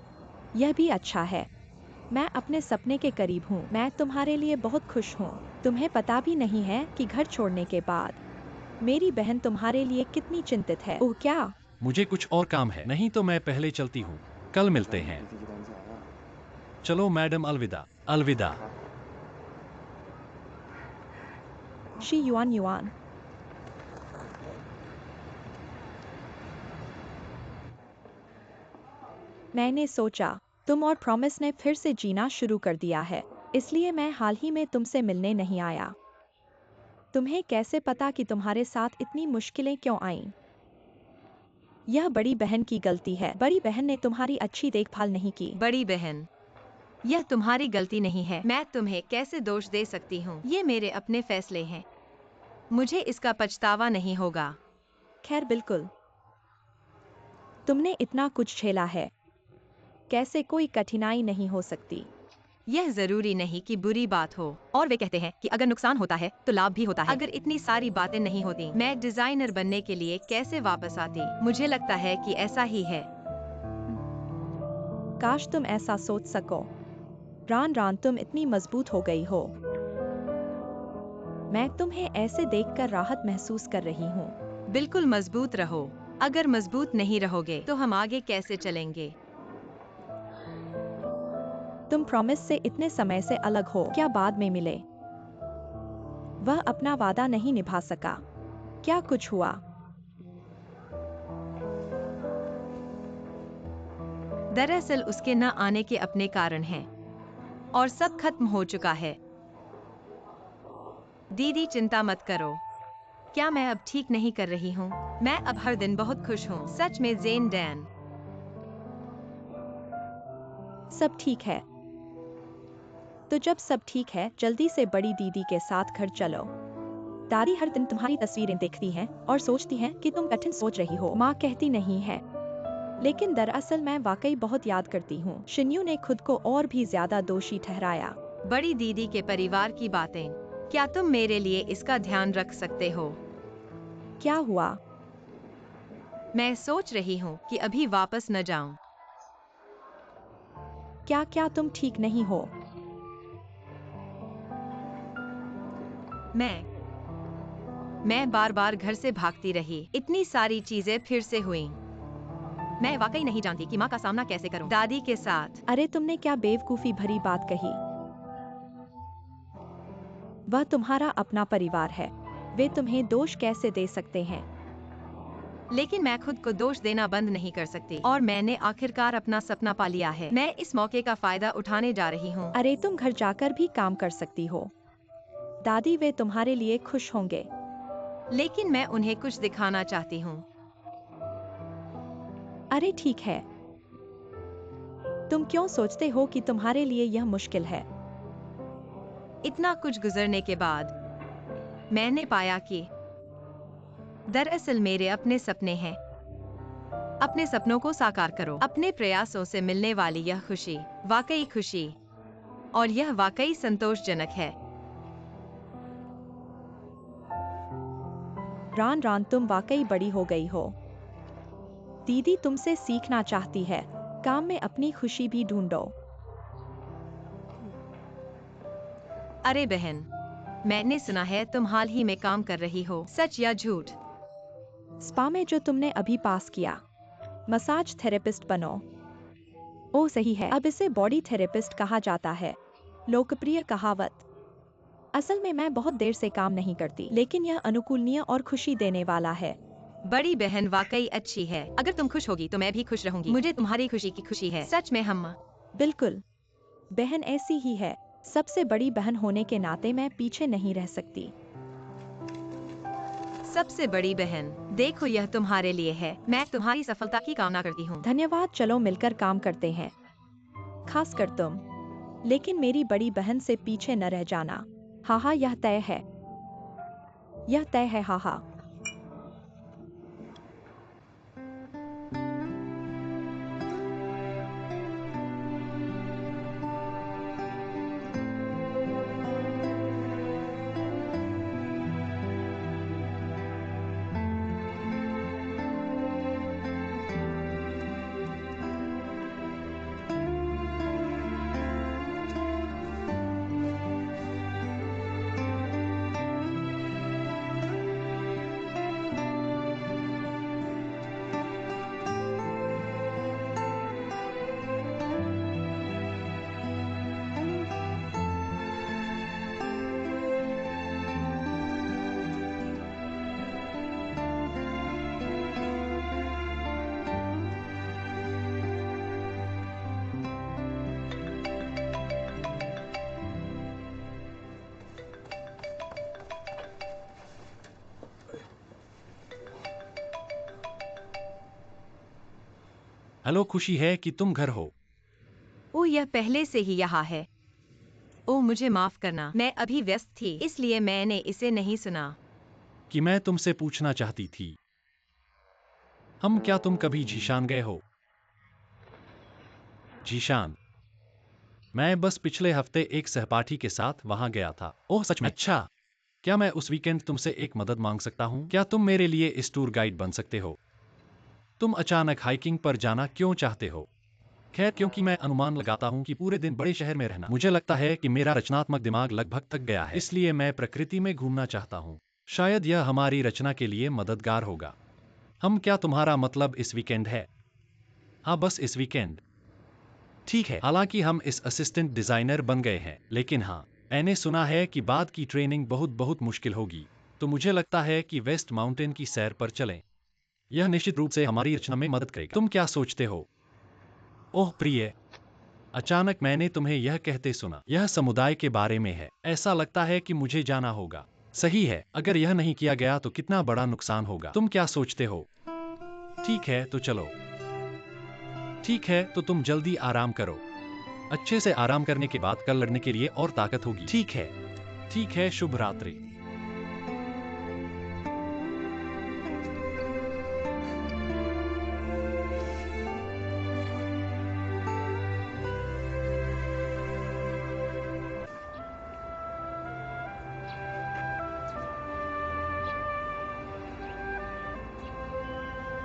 यह भी अच्छा है। मैं अपने सपने के करीब हूँ। मैं तुम्हारे लिए बहुत खुश हूँ। तुम्हें पता भी नहीं है कि घर छोड़ने के बाद मेरी बहन तुम्हारे लिए कितनी चिंतित है। ओह क्या? मुझे कुछ और काम है, नहीं तो मैं पहले चलती हूँ। कल मिलते हैं। चलो मैडम, अलविदा। अलविदा। She yuan yuan. मैंने सोचा तुम और प्रॉमिस ने फिर से जीना शुरू कर दिया है, इसलिए मैं हाल ही में तुमसे मिलने नहीं आया। तुम्हें कैसे पता कि तुम्हारे साथ इतनी मुश्किलें क्यों आईं? यह बड़ी बहन की गलती है। बड़ी बहन ने तुम्हारी अच्छी देखभाल नहीं की। बड़ी बहन, यह तुम्हारी गलती नहीं है। मैं तुम्हें कैसे दोष दे सकती हूँ? ये मेरे अपने फैसले हैं। मुझे इसका पछतावा नहीं होगा। खैर, बिल्कुल। तुमने इतना कुछ झेला है, कैसे कोई कठिनाई नहीं हो सकती। यह जरूरी नहीं कि बुरी बात हो। और वे कहते हैं कि अगर नुकसान होता है तो लाभ भी होता है। अगर इतनी सारी बातें नहीं होती, मैं डिजाइनर बनने के लिए कैसे वापस आती? मुझे लगता है कि ऐसा ही है। काश तुम ऐसा सोच सको। रान रान, तुम इतनी मजबूत हो गई हो। मैं तुम्हें ऐसे देखकर राहत महसूस कर रही हूँ। बिल्कुल मजबूत रहो। अगर मजबूत नहीं रहोगे तो हम आगे कैसे चलेंगे? तुम प्रॉमिस से इतने समय से अलग हो, क्या बाद में मिले? वह अपना वादा नहीं निभा सका। क्या कुछ हुआ? दरअसल उसके न आने के अपने कारण हैं और सब खत्म हो चुका है। दीदी, चिंता मत करो। क्या मैं अब ठीक नहीं कर रही हूँ? मैं अब हर दिन बहुत खुश हूँ। सच में जेन डैन। सब ठीक है। तो जब सब ठीक है, जल्दी से बड़ी दीदी के साथ घर चलो। दादी हर दिन तुम्हारी तस्वीरें देखती हैं और सोचती हैं कि तुम कठिन सोच रही हो। माँ कहती नहीं है, लेकिन दरअसल मैं वाकई बहुत याद करती हूँ। शिन्यू ने खुद को और भी ज्यादा दोषी ठहराया। बड़ी दीदी के परिवार की बातें। क्या तुम मेरे लिए इसका ध्यान रख सकते हो? क्या हुआ? मैं सोच रही हूँ कि अभी वापस न जाऊं। क्या क्या तुम ठीक नहीं हो? मैं बार बार घर से भागती रही। इतनी सारी चीजें फिर से हुई। मैं वाकई नहीं जानती कि माँ का सामना कैसे करूं। दादी के साथ। अरे तुमने क्या बेवकूफी भरी बात कही। वह तुम्हारा अपना परिवार है, वे तुम्हें दोष कैसे दे सकते हैं। लेकिन मैं खुद को दोष देना बंद नहीं कर सकती और मैंने आखिरकार अपना सपना पा लिया है। मैं इस मौके का फायदा उठाने जा रही हूँ। अरे तुम घर जाकर भी काम कर सकती हो। दादी वे तुम्हारे लिए खुश होंगे। लेकिन मैं उन्हें कुछ दिखाना चाहती हूँ। अरे ठीक है, तुम क्यों सोचते हो कि तुम्हारे लिए यह मुश्किल है। इतना कुछ गुजरने के बाद मैंने पाया कि दरअसल मेरे अपने सपने हैं। अपने सपनों को साकार करो। अपने प्रयासों से मिलने वाली यह खुशी वाकई खुशी और यह वाकई संतोषजनक है। रान रान तुम वाकई बड़ी हो गई हो। दीदी तुमसे सीखना चाहती है, काम में अपनी खुशी भी ढूंढो। अरे बहन, मैंने सुना है तुम हाल ही में काम कर रही हो, सच या झूठ? स्पा में जो तुमने अभी पास किया, मसाज थेरेपिस्ट बनो। ओह सही है, अब इसे बॉडी थेरेपिस्ट कहा जाता है, लोकप्रिय कहावत। असल में मैं बहुत देर से काम नहीं करती, लेकिन यह अनुकूलनीय और खुशी देने वाला है। बड़ी बहन वाकई अच्छी है। अगर तुम खुश होगी तो मैं भी खुश रहूंगी। मुझे तुम्हारी खुशी की खुशी है। सच में हम। बिल्कुल, बहन ऐसी ही है। सबसे बड़ी बहन होने के नाते मैं पीछे नहीं रह सकती। सबसे बड़ी बहन, देखो यह तुम्हारे लिए है। मैं तुम्हारी सफलता की कामना करती हूँ। धन्यवाद, चलो मिलकर काम करते हैं, खासकर तुम। लेकिन मेरी बड़ी बहन से पीछे न रह जाना। हाहा यह तय है, यह तय है हाहा। हेलो, खुशी है कि तुम घर हो। ओह, यह पहले से ही यहाँ है। ओह, मुझे माफ करना, मैं अभी व्यस्त थी, इसलिए मैंने इसे नहीं सुना। कि मैं तुमसे पूछना चाहती थी, क्या तुम कभी जीशान गए हो? जीशान, मैं बस पिछले हफ्ते एक सहपाठी के साथ वहां गया था। ओह सच में? अच्छा, क्या मैं उस वीकेंड तुमसे एक मदद मांग सकता हूँ? क्या तुम मेरे लिए इस टूर गाइड बन सकते हो? तुम अचानक हाइकिंग पर जाना क्यों चाहते हो? खैर, क्योंकि मैं अनुमान लगाता हूँ कि पूरे दिन बड़े शहर में रहना, मुझे लगता है कि मेरा रचनात्मक दिमाग लगभग थक गया है, इसलिए मैं प्रकृति में घूमना चाहता हूँ। शायद यह हमारी रचना के लिए मददगार होगा। क्या तुम्हारा मतलब इस वीकेंड है? हाँ, बस इस वीकेंड। ठीक है, हालांकि हम इस असिस्टेंट डिजाइनर बन गए हैं, लेकिन हाँ, मैंने सुना है कि बाद की ट्रेनिंग बहुत बहुत मुश्किल होगी, तो मुझे लगता है कि वेस्ट माउंटेन की सैर पर चलें। यह निश्चित रूप से हमारी रचना में मदद करेगा। तुम क्या सोचते हो? ओह प्रिय, अचानक मैंने तुम्हें यह कहते सुना। यह समुदाय के बारे में है। ऐसा लगता है कि मुझे जाना होगा। सही है, अगर यह नहीं किया गया तो कितना बड़ा नुकसान होगा। तुम क्या सोचते हो? ठीक है, तो चलो। ठीक है, तो तुम जल्दी आराम करो। अच्छे से आराम करने के बाद कल लड़ने के लिए और ताकत होगी। ठीक है। ठीक है, शुभ रात्रि।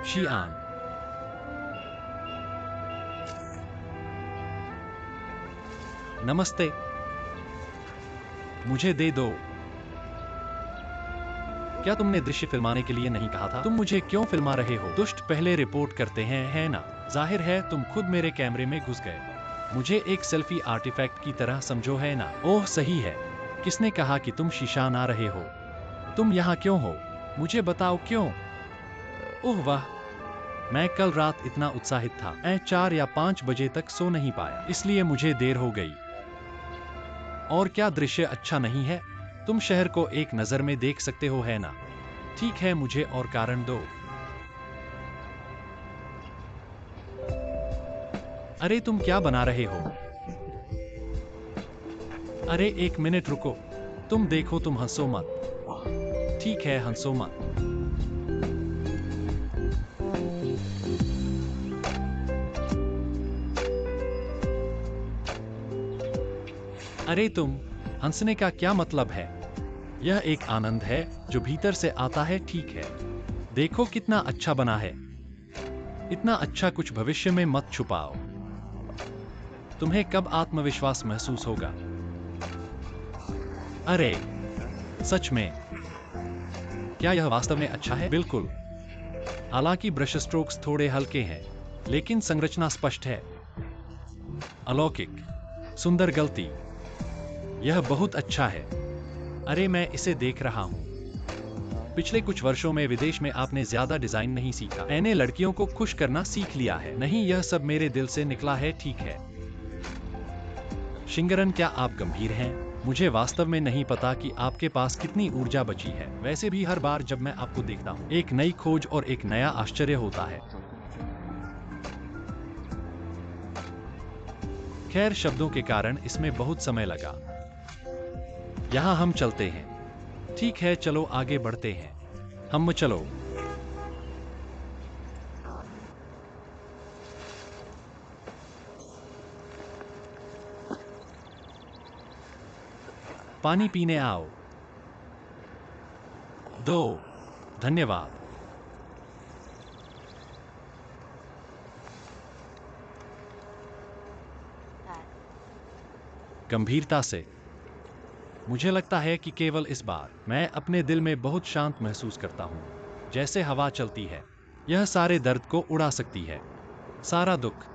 शियान, नमस्ते। मुझे दे दो। क्या तुमने दृश्य फिल्माने के लिए नहीं कहा था? तुम मुझे क्यों फिल्मा रहे हो? दुष्ट पहले रिपोर्ट करते हैं, है ना? जाहिर है तुम खुद मेरे कैमरे में घुस गए। मुझे एक सेल्फी आर्टिफैक्ट की तरह समझो, है ना? ओह सही है। किसने कहा कि तुम शीशा ना रहे हो? तुम यहाँ क्यों हो? मुझे बताओ क्यों? ओह वाह, मैं कल रात इतना उत्साहित था, मैं 4 या 5 बजे तक सो नहीं पाया, इसलिए मुझे देर हो गई। और क्या दृश्य अच्छा नहीं है? तुम शहर को एक नजर में देख सकते हो, है ना? ठीक है, मुझे और कारण दो। अरे तुम क्या बना रहे हो? अरे 1 मिनट रुको। तुम देखो, तुम हंसो मत। ठीक है, हंसो मत। अरे तुम, हंसने का क्या मतलब है? यह एक आनंद है जो भीतर से आता है, ठीक है? देखो कितना अच्छा बना है। इतना अच्छा कुछ भविष्य में मत छुपाओ। तुम्हें कब आत्मविश्वास महसूस होगा? अरे सच में, क्या यह वास्तव में अच्छा है? बिल्कुल। हालांकि ब्रश स्ट्रोक्स थोड़े हल्के हैं, लेकिन संरचना स्पष्ट है। अलौकिक, सुंदर गलती। यह बहुत अच्छा है। अरे मैं इसे देख रहा हूं। पिछले कुछ वर्षों में विदेश में आपने ज्यादा डिजाइन नहीं सीखा। मैंने लड़कियों को खुश करना सीख लिया है। नहीं, यह सब मेरे दिल से निकला है, ठीक है? शिंगरन, क्या आप गंभीर हैं? मुझे वास्तव में नहीं पता कि आपके पास कितनी ऊर्जा बची है। वैसे भी हर बार जब मैं आपको देखता हूँ, एक नई खोज और एक नया आश्चर्य होता है। खैर, शब्दों के कारण इसमें बहुत समय लगा। यहाँ हम चलते हैं। ठीक है, चलो आगे बढ़ते हैं। हम चलो। पानी पीने आओ। 2 धन्यवाद। गंभीरता से। मुझे लगता है कि केवल इस बार मैं अपने दिल में बहुत शांत महसूस करता हूँ, जैसे हवा चलती है। यह सारे दर्द को उड़ा सकती है, सारा दुख।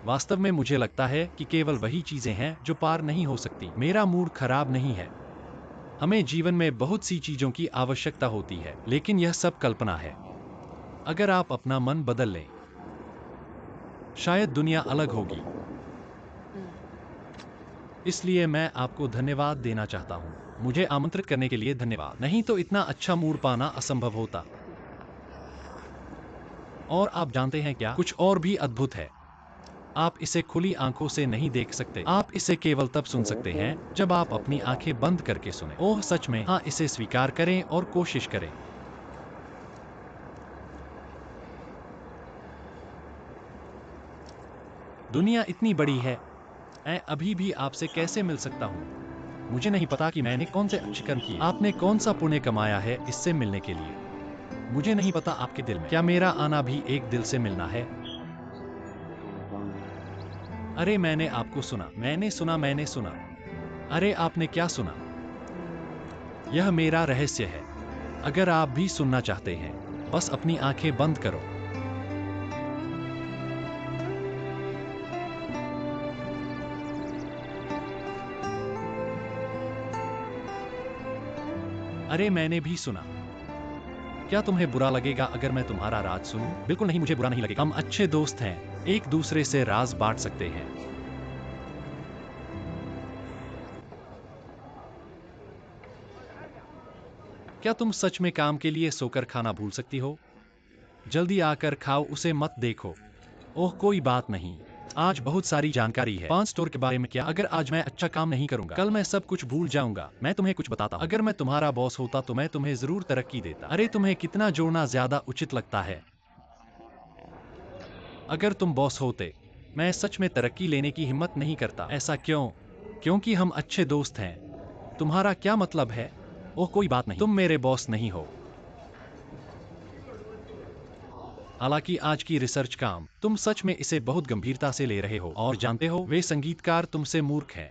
वास्तव में मुझे लगता है कि केवल वही चीजें हैं जो पार नहीं हो सकती। मेरा मूड खराब नहीं है। हमें जीवन में बहुत सी चीजों की आवश्यकता होती है, लेकिन यह सब कल्पना है। अगर आप अपना मन बदल लें, शायद दुनिया अलग होगी। इसलिए मैं आपको धन्यवाद देना चाहता हूँ। मुझे आमंत्रित करने के लिए धन्यवाद। नहीं तो इतना अच्छा मूड पाना असंभव होता। और आप जानते हैं क्या? कुछ और भी अद्भुत है। आप इसे खुली आंखों से नहीं देख सकते। आप इसे केवल तब सुन सकते हैं जब आप अपनी आंखें बंद करके सुने। ओह सच में, हाँ, इसे स्वीकार करें और कोशिश करें। दुनिया इतनी बड़ी है। मैं अभी भी आपसे कैसे मिल सकता हूँ? मुझे नहीं पता कि मैंने कौन से अच्छे कर्म किए। आपने कौन सा पुण्य कमाया है इससे मिलने के लिए। मुझे नहीं पता आपके दिल में क्या मेरा आना भी एक दिल से मिलना है। अरे मैंने आपको सुना, मैंने सुना। अरे आपने क्या सुना? यह मेरा रहस्य है। अगर आप भी सुनना चाहते हैं, बस अपनी आंखें बंद करो। अरे मैंने भी सुना। क्या तुम्हें बुरा लगेगा अगर मैं तुम्हारा राज सुनूं? बिल्कुल नहीं, मुझे बुरा नहीं लगेगा। हम अच्छे दोस्त हैं, एक दूसरे से राज बांट सकते हैं। क्या तुम सच में काम के लिए सोकर खाना भूल सकती हो? जल्दी आकर खाओ, उसे मत देखो। ओह कोई बात नहीं, आज बहुत सारी जानकारी है। 5 स्टोर के बारे में क्या? अगर आज मैं अच्छा काम नहीं करूंगा, कल मैं सब कुछ भूल जाऊंगा। मैं तुम्हें कुछ बताता हूं। अगर मैं तुम्हारा बॉस होता तो मैं तुम्हें जरूर तरक्की देता। अरे तुम्हें कितना जोड़ना ज्यादा उचित लगता है? अगर तुम बॉस होते, मैं सच में तरक्की लेने की हिम्मत नहीं करता। ऐसा क्यों? क्योंकि हम अच्छे दोस्त हैं। तुम्हारा क्या मतलब है? ओह कोई बात नहीं, तुम मेरे बॉस नहीं हो। हालांकि आज की रिसर्च काम, तुम सच में इसे बहुत गंभीरता से ले रहे हो और जानते हो, वे संगीतकार तुमसे मूर्ख हैं।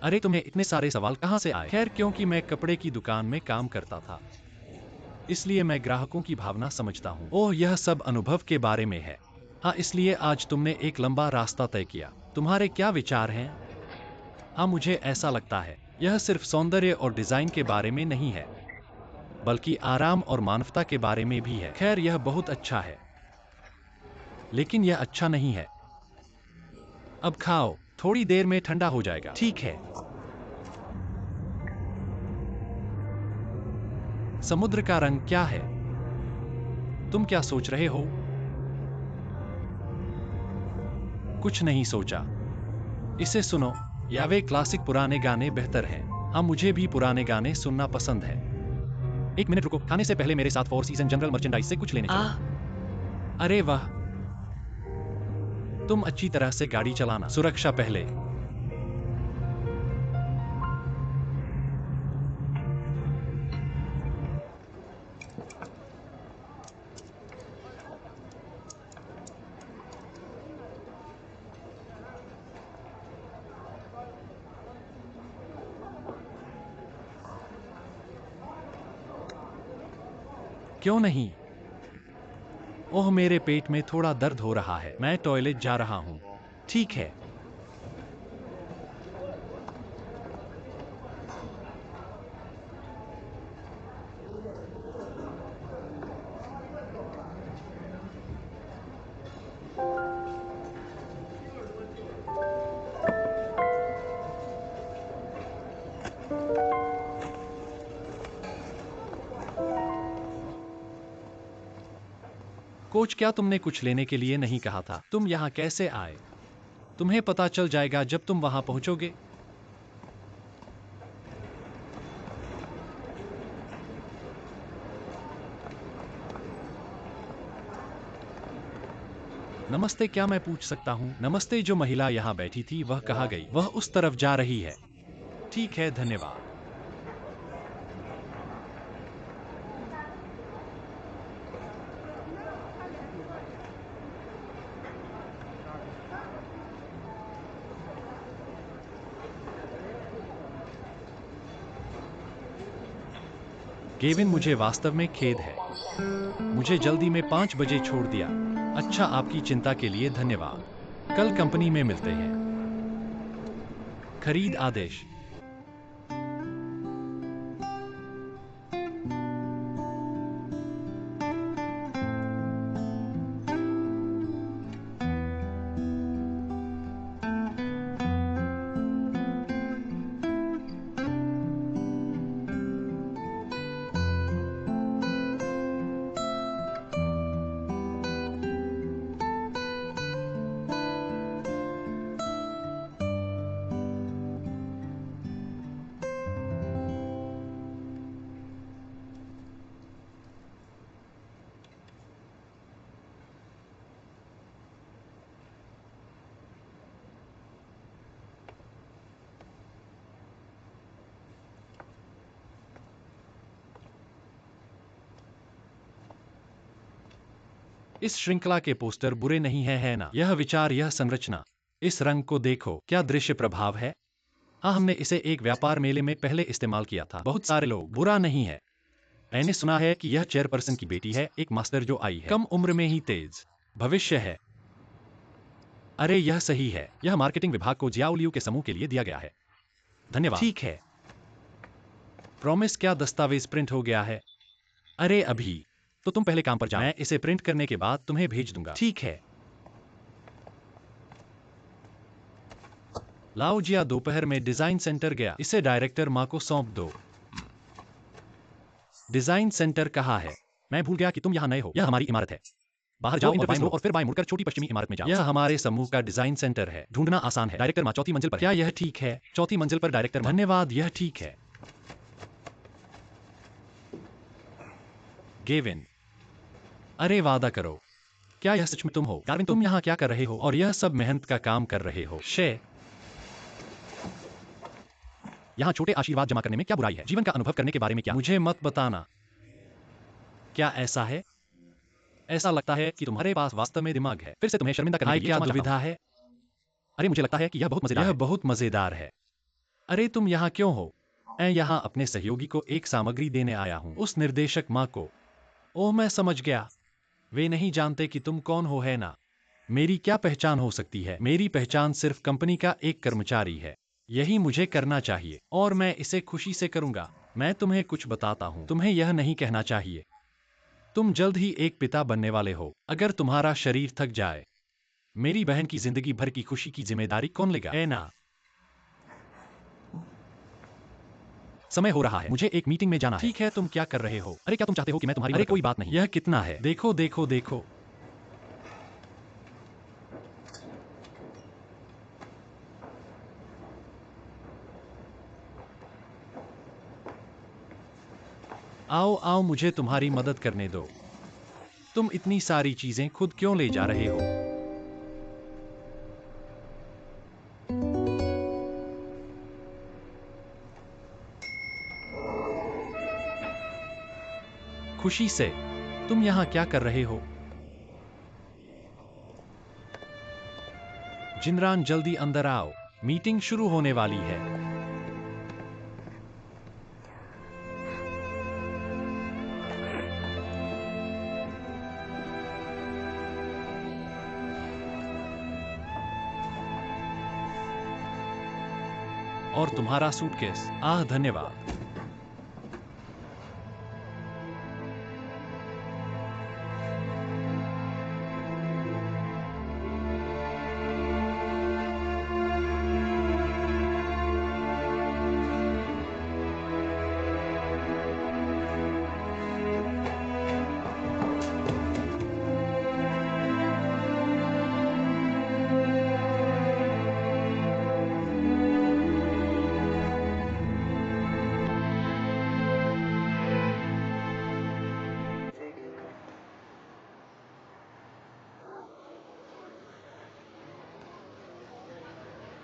अरे तुम्हें इतने सारे सवाल कहाँ से आए? खैर, क्योंकि मैं कपड़े की दुकान में काम करता था, इसलिए मैं ग्राहकों की भावना समझता हूँ। ओह, यह सब अनुभव के बारे में है। हाँ, इसलिए आज तुमने एक लंबा रास्ता तय किया। तुम्हारे क्या विचार हैं? हाँ, मुझे ऐसा लगता है यह सिर्फ सौंदर्य और डिजाइन के बारे में नहीं है, बल्कि आराम और मानवता के बारे में भी है। खैर, यह बहुत अच्छा है, लेकिन यह अच्छा नहीं है। अब खाओ, थोड़ी देर में ठंडा हो जाएगा। ठीक है। समुद्र का रंग क्या है? तुम क्या सोच रहे हो? कुछ नहीं सोचा। इसे सुनो, या वे क्लासिक पुराने गाने बेहतर हैं। हाँ, मुझे भी पुराने गाने सुनना पसंद है। एक मिनट रुको, खाने से पहले मेरे साथ फोर सीजन जनरल मर्चेंडाइज से कुछ लेने चलो। अरे वाह, तुम अच्छी तरह से गाड़ी चलाना, सुरक्षा पहले। क्यों नहीं? ओह, मेरे पेट में थोड़ा दर्द हो रहा है, मैं टॉयलेट जा रहा हूँ। ठीक है। कोच, क्या तुमने कुछ लेने के लिए नहीं कहा था? तुम यहाँ कैसे आए? तुम्हें पता चल जाएगा जब तुम वहां पहुंचोगे। नमस्ते, क्या मैं पूछ सकता हूँ? नमस्ते, जो महिला यहाँ बैठी थी वह कहाँ गई? वह उस तरफ जा रही है। ठीक है, धन्यवाद। केविन, मुझे वास्तव में खेद है। मुझे जल्दी में 5 बजे छोड़ दिया। अच्छा, आपकी चिंता के लिए धन्यवाद। कल कंपनी में मिलते हैं। खरीद आदेश। इस श्रृंखला के पोस्टर बुरे नहीं हैं, है ना? यह विचार, यह संरचना, इस रंग को देखो, क्या दृश्य प्रभाव है। हाँ, हमने इसे एक व्यापार मेले में पहले इस्तेमाल किया था। बहुत सारे लोग, बुरा नहीं है। मैंने सुना है कि यह चेयरपर्सन की बेटी है, एक मास्टर जो आई है। कम उम्र में ही तेज भविष्य है। अरे, यह सही है। यह मार्केटिंग विभाग को जियाओलियू के समूह के लिए दिया गया है। धन्यवाद। ठीक है। प्रॉमिस, क्या दस्तावेज प्रिंट हो गया है? अरे अभी तो तुम पहले काम पर जाओ, मैं इसे प्रिंट करने के बाद तुम्हें भेज दूंगा। ठीक है। लाओजिया दोपहर में डिजाइन सेंटर गया। इसे डायरेक्टर माँ को सौंप दो। डिजाइन सेंटर कहाँ है? मैं भूल गया कि तुम यहाँ नए हो। यह हमारी इमारत है। बाहर जाओ और बाएं मुड़ो और फिर बाएं मुड़कर छोटी पश्चिमी इमारत में जाओ। यह हमारे समूह का डिजाइन सेंटर है। ढूंढना आसान है। डायरेक्टर माँ चौथी मंजिल पर। क्या यह ठीक है? चौथी मंजिल पर डायरेक्टर माँ। धन्यवाद, यह ठीक है। गेविन, अरे वादा करो, क्या यह सच में तुम हो? डार्विन, तुम यहाँ क्या कर रहे हो? और यह सब मेहनत का काम कर रहे हो? यहाँ छोटे आशीर्वाद जमा करने में क्या बुराई है? जीवन का अनुभव करने के बारे में क्या? मुझे मत बताना। क्या ऐसा है? ऐसा लगता है कि तुम्हारे पास वास्तव में दिमाग है। फिर से तुम्हें शर्मिंदा करने के लिए क्या दुविधा है? अरे, मुझे लगता है कि यह बहुत मजेदार है। यह बहुत मजेदार है। अरे तुम यहाँ क्यों हो? मैं यहाँ अपने सहयोगी को एक सामग्री देने आया हूँ। उस निर्देशक माँ को। ओह मैं समझ गया। वे नहीं जानते कि तुम कौन हो, है ना? मेरी क्या पहचान हो सकती है? मेरी पहचान सिर्फ कंपनी का एक कर्मचारी है। यही मुझे करना चाहिए और मैं इसे खुशी से करूंगा। मैं तुम्हें कुछ बताता हूँ, तुम्हें यह नहीं कहना चाहिए। तुम जल्द ही एक पिता बनने वाले हो। अगर तुम्हारा शरीर थक जाए, मेरी बहन की जिंदगी भर की खुशी की जिम्मेदारी कौन लेगा, है ना? समय हो रहा है, मुझे एक मीटिंग में जाना है। ठीक है, तुम क्या कर रहे हो? अरे क्या तुम चाहते हो कि मैं तुम्हारी? अरे कोई बात नहीं। यह कितना है? देखो देखो देखो। आओ आओ, मुझे तुम्हारी मदद करने दो। तुम इतनी सारी चीजें खुद क्यों ले जा रहे हो? खुशी से। तुम यहाँ क्या कर रहे हो? जिनरान जल्दी अंदर आओ, मीटिंग शुरू होने वाली है। और तुम्हारा सूटकेस। आह धन्यवाद।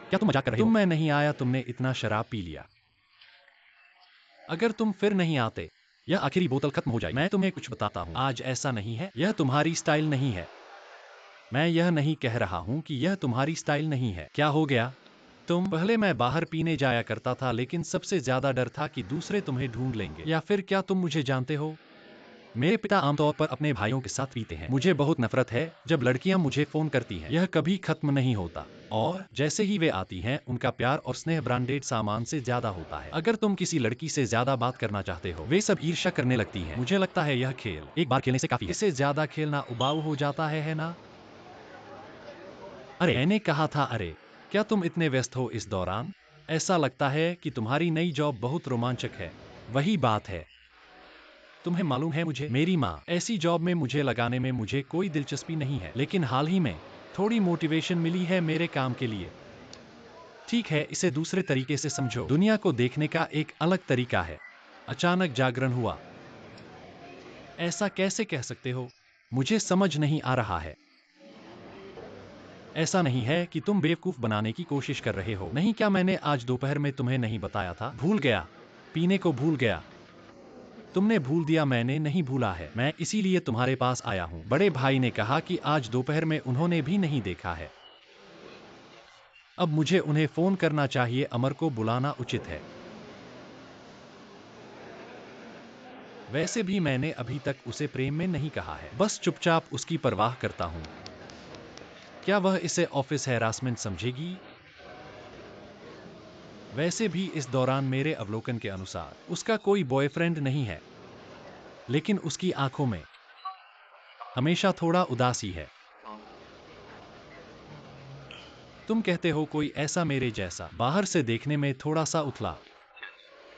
क्या तुम मजाक कर रहे हो? तुम मैं नहीं आया, तुमने इतना शराब पी लिया। अगर तुम फिर नहीं आते, यह आखिरी बोतल खत्म हो जाए। मैं तुम्हें कुछ बताता हूँ, आज ऐसा नहीं है। यह तुम्हारी स्टाइल नहीं है। मैं यह नहीं कह रहा हूँ कि यह तुम्हारी स्टाइल नहीं है। क्या हो गया? पहले मैं बाहर पीने जाया करता था, लेकिन सबसे ज्यादा डर था कि दूसरे तुम्हें ढूंढ लेंगे। या फिर क्या तुम मुझे जानते हो? मेरे पिता आमतौर पर अपने भाइयों के साथ पीते हैं। मुझे बहुत नफरत है जब लड़कियां मुझे फोन करती हैं। यह कभी खत्म नहीं होता। और जैसे ही वे आती हैं, उनका प्यार और स्नेह ब्रांडेड सामान से ज्यादा होता है। अगर तुम किसी लड़की से ज्यादा बात करना चाहते हो, वे सब ईर्ष्या करने लगती हैं। मुझे लगता है यह खेल एक बार खेलने से काफी है। इससे ज्यादा खेलना उबाऊ हो जाता है ना? अरे मैंने कहा था अरे, क्या तुम इतने व्यस्त हो इस दौरान? ऐसा लगता है कि तुम्हारी नई जॉब बहुत रोमांचक है। वही बात है। तुम्हें मालूम है, मुझे मेरी माँ ऐसी जॉब में मुझे लगाने में मुझे कोई दिलचस्पी नहीं है, लेकिन हाल ही में थोड़ी मोटिवेशन मिली है मेरे काम के लिए। ठीक है, इसे दूसरे तरीके से समझो। दुनिया को देखने का एक अलग तरीका है। अचानक जागरण हुआ। ऐसा कैसे कह सकते हो? मुझे समझ नहीं आ रहा है। ऐसा नहीं है कि तुम बेवकूफ बनाने की कोशिश कर रहे हो। नहीं, क्या मैंने आज दोपहर में तुम्हें नहीं बताया था? भूल गया। पीने को भूल गया। तुमने भूल दिया, मैंने नहीं भूला है। मैं इसीलिए तुम्हारे पास आया हूँ। बड़े भाई ने कहा कि आज दोपहर में उन्होंने भी नहीं देखा है। अब मुझे उन्हें फोन करना चाहिए। अमर को बुलाना उचित है। वैसे भी मैंने अभी तक उसे प्रेम में नहीं कहा है, बस चुपचाप उसकी परवाह करता हूँ। क्या वह इसे ऑफिस हैरासमेंट समझेगी? वैसे भी इस दौरान मेरे अवलोकन के अनुसार उसका कोई बॉयफ्रेंड नहीं है, लेकिन उसकी आंखों में हमेशा थोड़ा उदासी है। तुम कहते हो कोई ऐसा मेरे जैसा, बाहर से देखने में थोड़ा सा उथला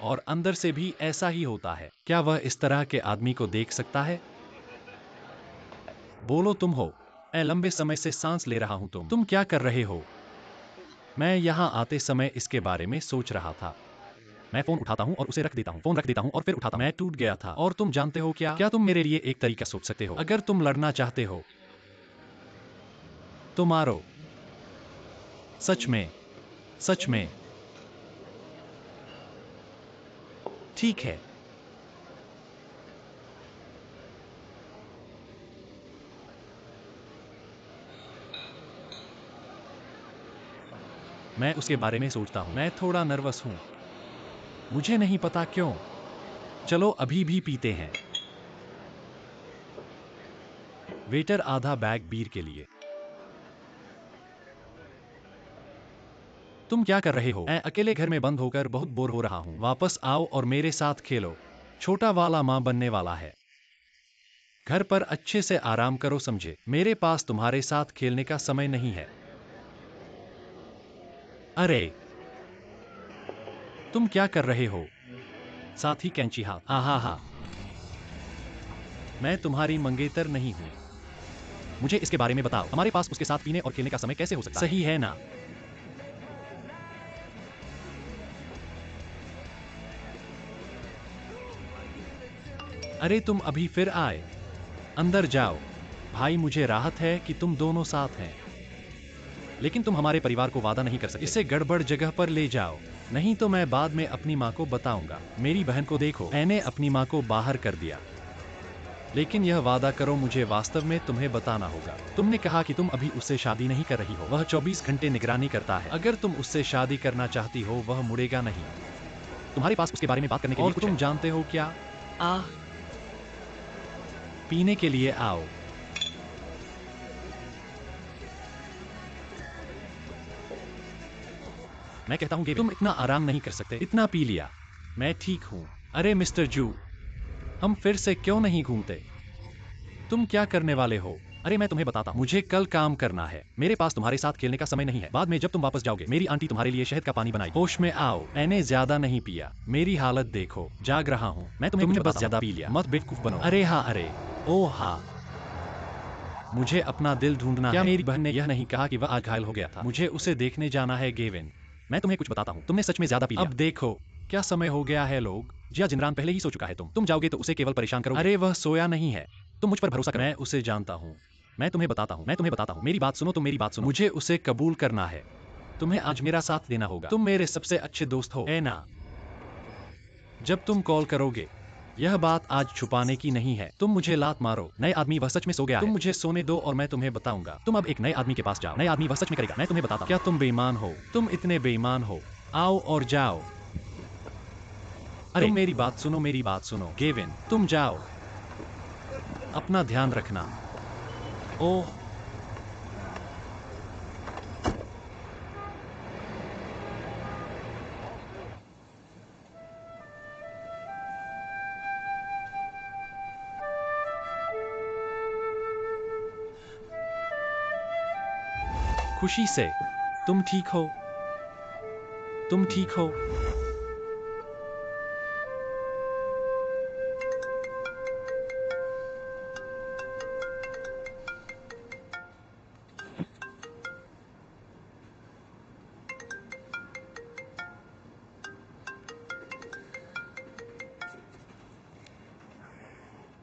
और अंदर से भी ऐसा ही होता है। क्या वह इस तरह के आदमी को देख सकता है? बोलो तुम हो। मैं लंबे समय से सांस ले रहा हूं। तुम क्या कर रहे हो? मैं यहां आते समय इसके बारे में सोच रहा था। मैं फोन उठाता हूं और उसे रख देता हूं, फोन रख देता हूं और फिर उठाता हूं। मैं टूट गया था। और तुम जानते हो क्या तुम मेरे लिए एक तरीका सोच सकते हो? अगर तुम लड़ना चाहते हो तो मारो। सच में, सच में। ठीक है। मैं उसके बारे में सोचता हूँ। मैं थोड़ा नर्वस हूँ। मुझे नहीं पता क्यों। चलो अभी भी पीते हैं। वेटर आधा बैग बीर के लिए। तुम क्या कर रहे हो? मैं अकेले घर में बंद होकर बहुत बोर हो रहा हूँ। वापस आओ और मेरे साथ खेलो। छोटा वाला माँ बनने वाला है। घर पर अच्छे से आराम करो, समझे? मेरे पास तुम्हारे साथ खेलने का समय नहीं है। अरे तुम क्या कर रहे हो? साथ ही कैंची हाथ। आहा हा, मैं तुम्हारी मंगेतर नहीं हूँ। मुझे इसके बारे में बताओ। हमारे पास उसके साथ पीने और खेलने का समय कैसे हो सकता है? सही है ना? अरे तुम अभी फिर आए। अंदर जाओ। भाई मुझे राहत है कि तुम दोनों साथ हैं। लेकिन तुम हमारे परिवार को वादा नहीं कर सकते। इसे गड़बड़ जगह पर ले जाओ। नहीं तो मैं बाद में अपनी माँ को बताऊंगा। मेरी बहन को देखो, मैंने अपनी माँ को बाहर कर दिया। लेकिन यह वादा करो, मुझे वास्तव में तुम्हें बताना होगा। तुमने कहा कि तुम अभी उससे शादी नहीं कर रही हो। वह 24 घंटे निगरानी करता है। अगर तुम उससे शादी करना चाहती हो, वह मुड़ेगा नहीं। तुम्हारे पास उसके बारे में बात करने के लिए कुछ है? तुम जानते हो क्या? आह, पीने के लिए आओ। मैं कहता हूँ कि तुम इतना आराम नहीं कर सकते। इतना पी लिया। मैं ठीक हूँ। अरे मिस्टर जू, हम फिर से क्यों नहीं घूमते? तुम क्या करने वाले हो? अरे मैं तुम्हें बताता हूँ। मुझे कल काम करना है। मेरे पास तुम्हारे साथ खेलने का समय नहीं है। बाद में जब तुम वापस जाओगे, मेरी आंटी तुम्हारे लिए शहद का पानी बनाई। होश में आओ। मैंने ज्यादा नहीं पिया। मेरी हालत देखो। जाग रहा हूँ। मैं तुम्हें कुछ बस ज्यादा पी लिया। मत बेवकूफ बनो। अरे हाँ, अरे ओ हाँ, मुझे अपना दिल ढूंढना है। क्या मेरी बहन ने यह नहीं कहा कि वह आज घायल हो गया था? मुझे उसे देखने जाना है गेविन। मैं तुम्हें कुछ बताता हूँ। तुमने सच में ज्यादा पी लिया। अब देखो क्या समय हो गया है लोग। जिया जिनरान पहले ही सो चुका है। तुम जाओगे तो उसे केवल परेशान करोगे। अरे वह सोया नहीं है। तुम मुझ पर भरोसा करो। मैं उसे जानता हूँ। मैं तुम्हें बताता हूँ। मेरी बात सुनो, तुम मेरी बात सुनो। मुझे उसे कबूल करना है। तुम्हें आज मेरा साथ देना होगा। तुम मेरे सबसे अच्छे दोस्त हो, है ना? जब तुम कॉल करोगे, यह बात आज छुपाने की नहीं है। तुम मुझे लात मारो। नए आदमी, वह सच में सो गया है। तुम मुझे सोने दो और मैं तुम्हें बताऊंगा। तुम अब एक नए आदमी के पास जाओ। नए आदमी, वह सच में करेगा। मैं तुम्हें बताता हूँ। क्या तुम बेईमान हो? तुम इतने बेईमान हो। आओ और जाओ। अरे तुम मेरी बात सुनो, मेरी बात सुनो। गेविन, तुम जाओ। अपना ध्यान रखना। ओह, खुशी से। तुम ठीक हो? तुम ठीक हो?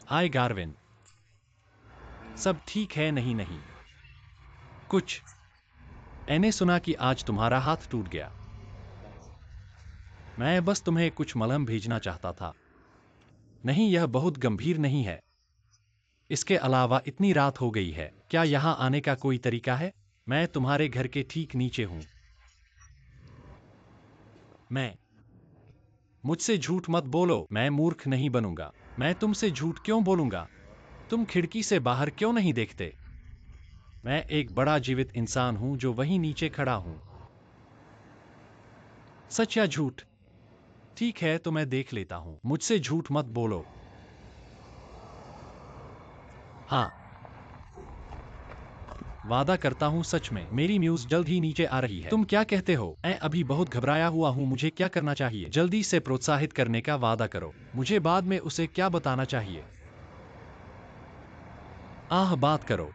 हाय गार्विन, सब ठीक है? नहीं नहीं, कुछ। मैंने सुना कि आज तुम्हारा हाथ टूट गया। मैं बस तुम्हें कुछ मलहम भेजना चाहता था। नहीं, यह बहुत गंभीर नहीं है। इसके अलावा इतनी रात हो गई है। क्या यहाँ आने का कोई तरीका है? मैं तुम्हारे घर के ठीक नीचे हूँ। मैं मुझसे झूठ मत बोलो। मैं मूर्ख नहीं बनूंगा। मैं तुमसे झूठ क्यों बोलूंगा? तुम खिड़की से बाहर क्यों नहीं देखते? मैं एक बड़ा जीवित इंसान हूं जो वहीं नीचे खड़ा हूं। सच या झूठ? ठीक है, तो मैं देख लेता हूं। मुझसे झूठ मत बोलो। हाँ, वादा करता हूं, सच में। मेरी म्यूज जल्द ही नीचे आ रही है। तुम क्या कहते हो? मैं अभी बहुत घबराया हुआ हूं। मुझे क्या करना चाहिए? जल्दी से प्रोत्साहित करने का वादा करो। मुझे बाद में उसे क्या बताना चाहिए? आह, बात करो।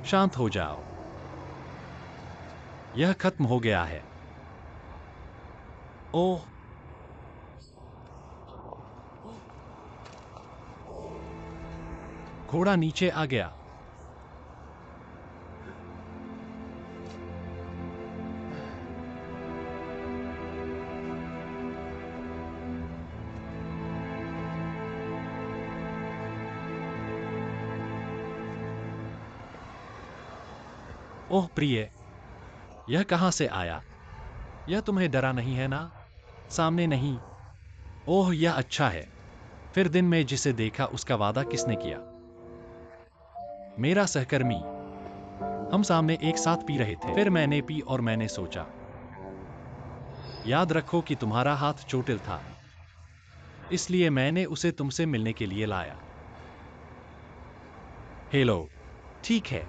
शांत हो जाओ। यह खत्म हो गया है। ओह, घोड़ा नीचे आ गया। ओह प्रिय, यह कहाँ से आया? यह तुम्हें डरा नहीं है ना? सामने नहीं। ओह, यह अच्छा है। फिर दिन में जिसे देखा उसका वादा किसने किया? मेरा सहकर्मी। हम सामने एक साथ पी रहे थे। फिर मैंने पी और मैंने सोचा, याद रखो कि तुम्हारा हाथ चोटिल था, इसलिए मैंने उसे तुमसे मिलने के लिए लाया। हेलो। ठीक है।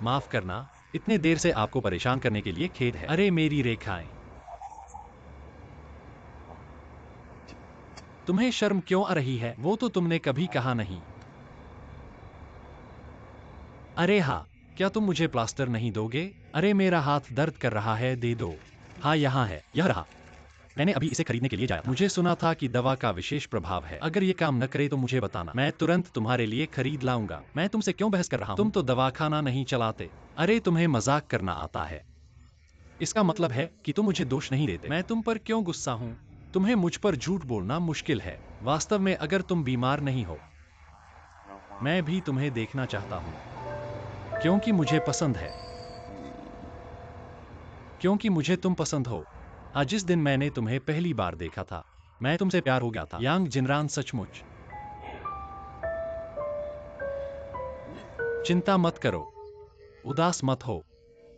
माफ करना, इतने देर से आपको परेशान करने के लिए खेद है। अरे मेरी रेखाएं। तुम्हें शर्म क्यों आ रही है? वो तो तुमने कभी कहा नहीं। अरे हाँ, क्या तुम मुझे प्लास्टर नहीं दोगे? अरे मेरा हाथ दर्द कर रहा है, दे दो। हाँ यहाँ है, यह रहा। मैंने अभी इसे खरीदने के लिए जाया था। मुझे सुना था कि दवा का विशेष प्रभाव है। अगर ये काम न करे तो मुझे बताना, मैं तुरंत तुम्हारे लिए खरीद लाऊंगा। मैं तुमसे क्यों बहस कर रहा हूँ? तुम तो दवाखाना नहीं चलाते। अरे तुम्हें मजाक करना आता है। इसका मतलब है कि तुम मुझे दोष नहीं देते। मैं तुम पर क्यों गुस्सा हूँ? तुम्हें मुझ पर झूठ बोलना मुश्किल है। वास्तव में अगर तुम बीमार नहीं हो, मैं भी तुम्हें देखना चाहता हूँ, क्योंकि मुझे पसंद है। क्योंकि मुझे तुम पसंद हो। आज जिस दिन मैंने तुम्हें पहली बार देखा था, मैं तुमसे प्यार हो गया था। यांग जिनरान, सचमुच। चिंता मत करो, उदास मत हो।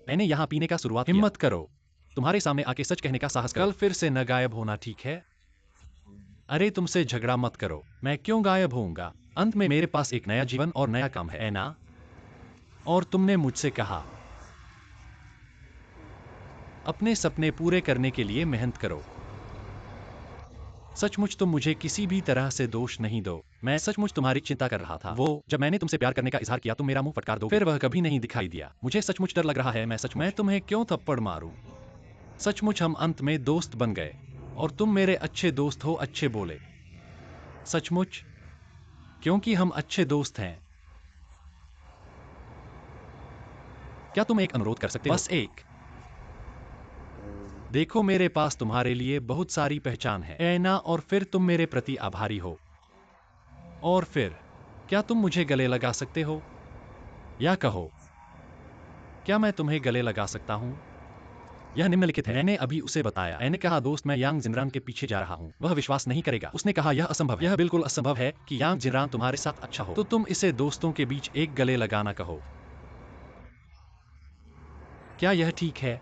मैंने यहाँ पीने का शुरुआत किया। हिम्मत करो, तुम्हारे सामने आके सच कहने का साहस करो। कल फिर से न गायब होना, ठीक है? अरे तुमसे झगड़ा मत करो। मैं क्यों गायब होऊंगा? अंत में मेरे पास एक नया जीवन और नया काम है ना? और तुमने मुझसे कहा, अपने सपने पूरे करने के लिए मेहनत करो। सचमुच तुम मुझे किसी भी तरह से दोष नहीं दो। मैं सचमुच तुम्हारी चिंता कर रहा था। वो जब मैंने तुमसे प्यार करने का इजहार किया, तुम मेरा मुंह फटकार दो, फिर वह कभी नहीं दिखाई दिया। मुझे सचमुच डर लग रहा है। मैं तुम्हें क्यों थप्पड़ मारूं? सचमुच हम अंत में दोस्त बन गए, और तुम मेरे अच्छे दोस्त हो। अच्छे बोले। सचमुच, क्योंकि हम अच्छे दोस्त हैं। क्या तुम एक अनुरोध कर सकते हो? बस एक। देखो, मेरे पास तुम्हारे लिए बहुत सारी पहचान है, ऐना, और फिर तुम मेरे प्रति आभारी हो। और फिर क्या तुम मुझे गले लगा सकते हो? या कहो, क्या मैं तुम्हें गले लगा सकता हूं? यह निम्नलिखित है। मैंने अभी उसे बताया। मैंने कहा, दोस्त, मैं यांग जिनरान के पीछे जा रहा हूं। वह विश्वास नहीं करेगा। उसने कहा, यह असंभव है। यह बिल्कुल असंभव है कि यांग जिनरान तुम्हारे साथ अच्छा हो। तो तुम इसे दोस्तों के बीच एक गले लगाना कहो। क्या यह ठीक है?